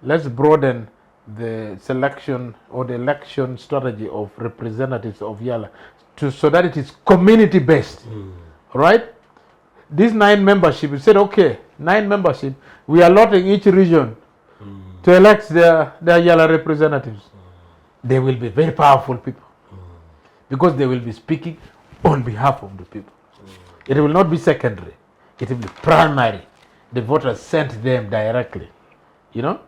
Let's broaden the selection or the election strategy of representatives of EALA so that it is community based. Right? This 9 membership, we said, okay, 9 membership, we are allotting each region to elect their EALA representatives. They will be very powerful people because they will be speaking on behalf of the people. It will not be secondary. It will be primary. The voters sent them directly. You know,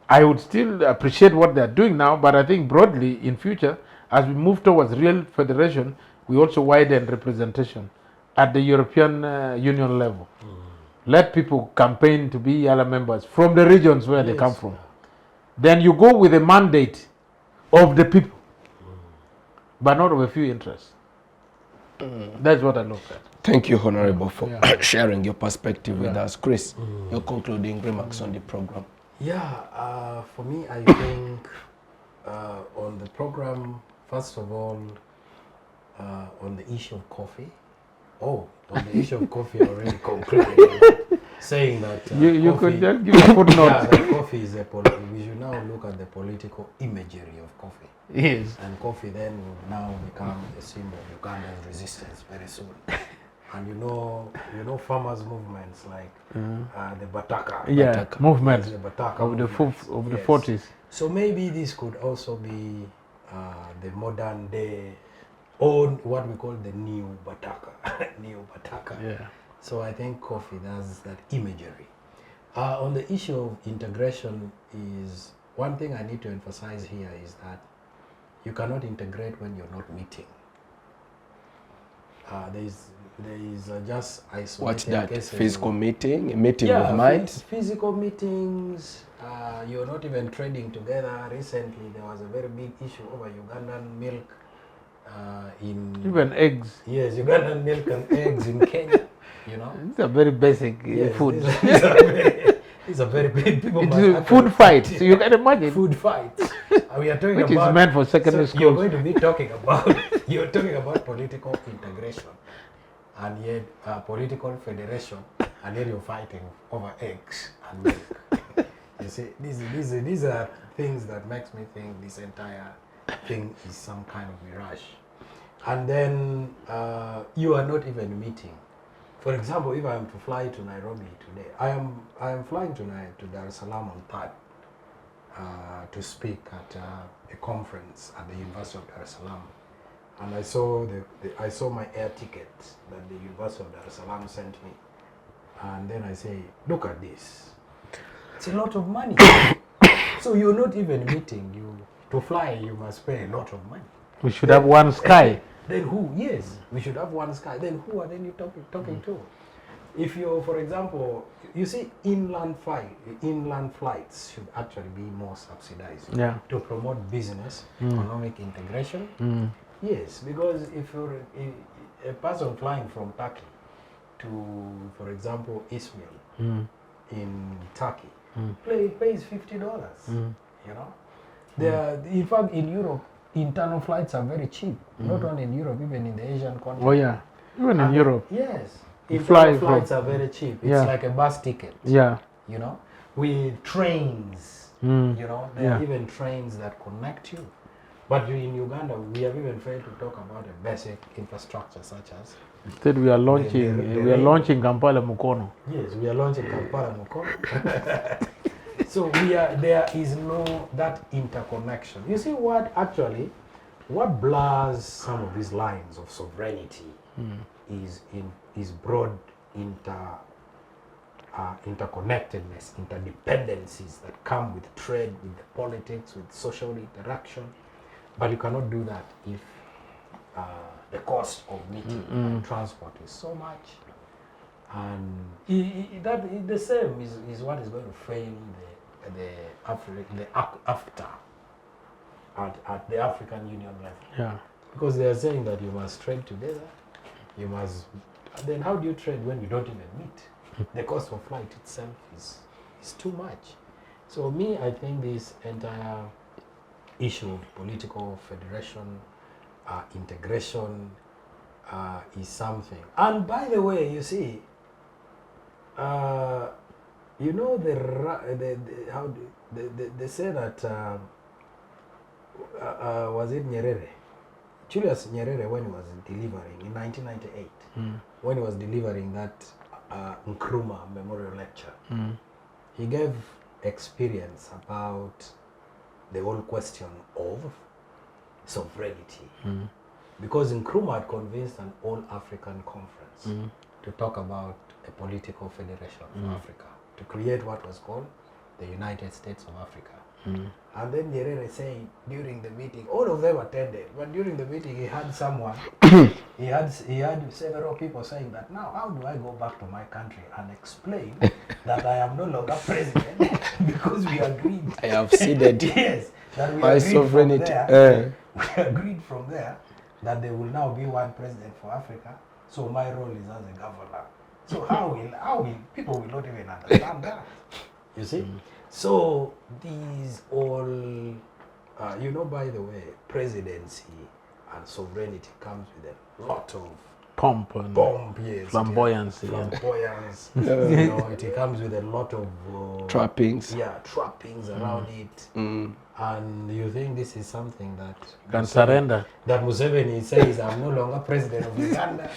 I would still appreciate what they are doing now, but I think broadly in future, as we move towards real federation, we also widen representation at the European Union level. Let people campaign to be EALA members from the regions where they come from. Then you go with a mandate of the people, but not of a few interests. That's what I look at. Thank you, Honorable, for sharing your perspective with us. Chris, your concluding remarks on the program. Yeah, for me, I think on the program, first of all, on the issue of coffee. On the issue of coffee, I already concluded saying that you coffee, could just give a footnote. that coffee is we should now look at the political imagery of coffee. Yes. And coffee then will now become a symbol of Uganda's resistance very soon. And you know farmers' movements like the Bataka. Movement the Bataka of the 40s. So maybe this could also be the modern day, or what we call the new Bataka. New Bataka. Yeah. So I think coffee has that imagery. On the issue of integration, is one thing I need to emphasize here is that you cannot integrate when you're not meeting. There is just isolated What's that? cases Physical of, meeting, a meeting of minds? Physical meetings. You're not even trading together. Recently, there was a very big issue over Ugandan milk. Even eggs. Yes, Ugandan milk and eggs in Kenya. You know, It's a very basic food. These are very big people. It's food fights. So you can imagine. Food fights. We are talking Which about, is meant for secondary so you're schools. going to be talking about political integration, and yet political federation, and then you're fighting over eggs and milk. You see, these are things that makes me think this entire thing is some kind of mirage. And then you are not even meeting. For example, if I am to fly to Nairobi today, I am flying tonight to Dar es Salaam on 3rd to speak at a conference at the University of Dar es Salaam, and I saw my air ticket that the University of Dar es Salaam sent me, and then I say, look at this, it's a lot of money. So you're not even meeting. To fly, you must pay a lot of money. We should have one sky. Then who? Yes, we should have one sky. Then who are then you talking to? If you're, for example, you see, inland flights should actually be more subsidized to promote business, economic integration. Yes, because if you're a person flying from Turkey to, for example, Izmir in Turkey, pays $50. You know, in fact, in Europe, internal flights are very cheap. Not only in Europe, even in the Asian continent. Oh yeah, even in Europe. Yes, Internal flights are very cheap. It's like a bus ticket. Yeah. You know, with trains. You know, there are even trains that connect you. But in Uganda, we have even failed to talk about a basic infrastructure such as. Instead, we are launching Kampala Mukono. Yes, we are launching Kampala Mukono. So there is no that interconnection. You see what blurs some of these lines of sovereignty is broad interconnectedness, interdependencies that come with trade, with politics, with social interaction. But you cannot do that if the cost of meeting and transport is so much. And the same is what is going to fail the AfCFTA. at the African Union level. Yeah. Because they are saying that you must trade together, you must, then how do you trade when you don't even meet? The cost of flight itself is too much. So me, I think this entire issue of political federation, integration, is something. And by the way, you see, you know they say that was it Nyerere? Julius Nyerere, when he was delivering in 1998, when he was delivering that Nkrumah Memorial Lecture, he gave experience about the whole question of sovereignty. Because Nkrumah had convinced an all-African conference to talk about a political federation for Africa, to create what was called the United States of Africa. And then Nyerere said during the meeting, all of them attended, but during the meeting he had someone, he had several people saying that, now how do I go back to my country and explain that I am no longer president because we agreed. I have ceded Yes, that we my agreed sovereignty. from there, we agreed from there that there will now be one president for Africa, so my role is as a governor. So how will people will not even understand that? You see? So these all, you know, by the way, presidency and sovereignty comes with a lot of Pomp and yes, flamboyance. flamboyance. You know, it comes with a lot of Trappings. Yeah, trappings around it. And you think this is something that Can surrender. That Museveni says, I'm no longer president of Uganda.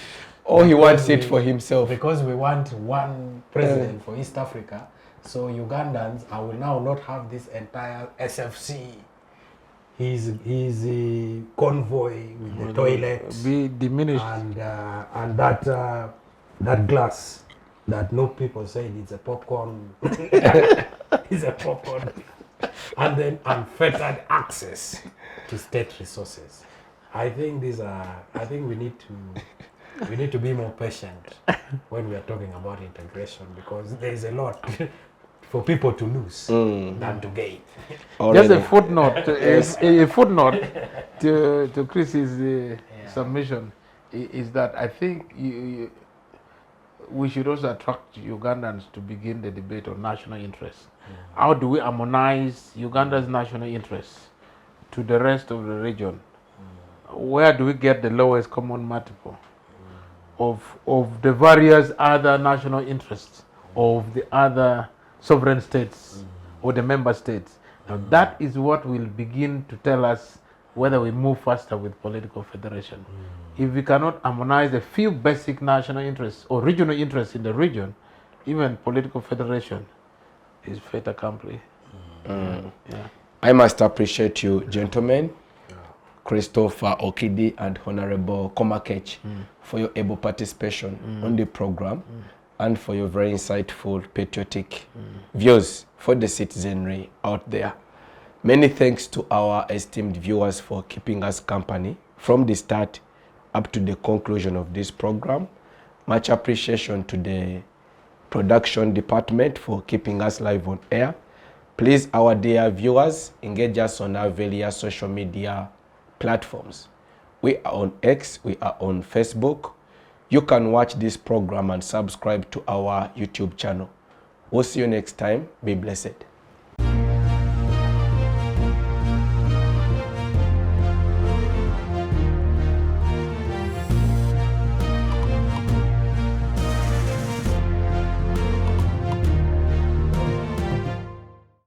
Or he wants it for himself. Because we want one president for East Africa. So Ugandans, I will now not have this entire SFC. His convoy with the toilet Be diminished. and that glass that no people say it's a popcorn. It's a popcorn. And then unfettered access to state resources. I think we need to be more patient when we are talking about integration, because there is a lot for people to lose than to gain. Just a footnote, a footnote to Chris's submission is that I think we should also attract Ugandans to begin the debate on national interests. How do we harmonize Uganda's national interests to the rest of the region? Where do we get the lowest common multiple of the various other national interests of the other sovereign states or the member states? Now that is what will begin to tell us whether we move faster with political federation. If we cannot harmonize a few basic national interests or regional interests in the region, even political federation is fait accompli. I must appreciate you, gentlemen, Christopher, Okidi, and Honorable Komakech, for your able participation on the program and for your very insightful, patriotic views for the citizenry out there. Many thanks to our esteemed viewers for keeping us company from the start up to the conclusion of this program. Much appreciation to the production department for keeping us live on air. Please, our dear viewers, engage us on our various social media platforms. We are on X, we are on Facebook. You can watch this program and subscribe to our YouTube channel. We'll see you next time. Be blessed.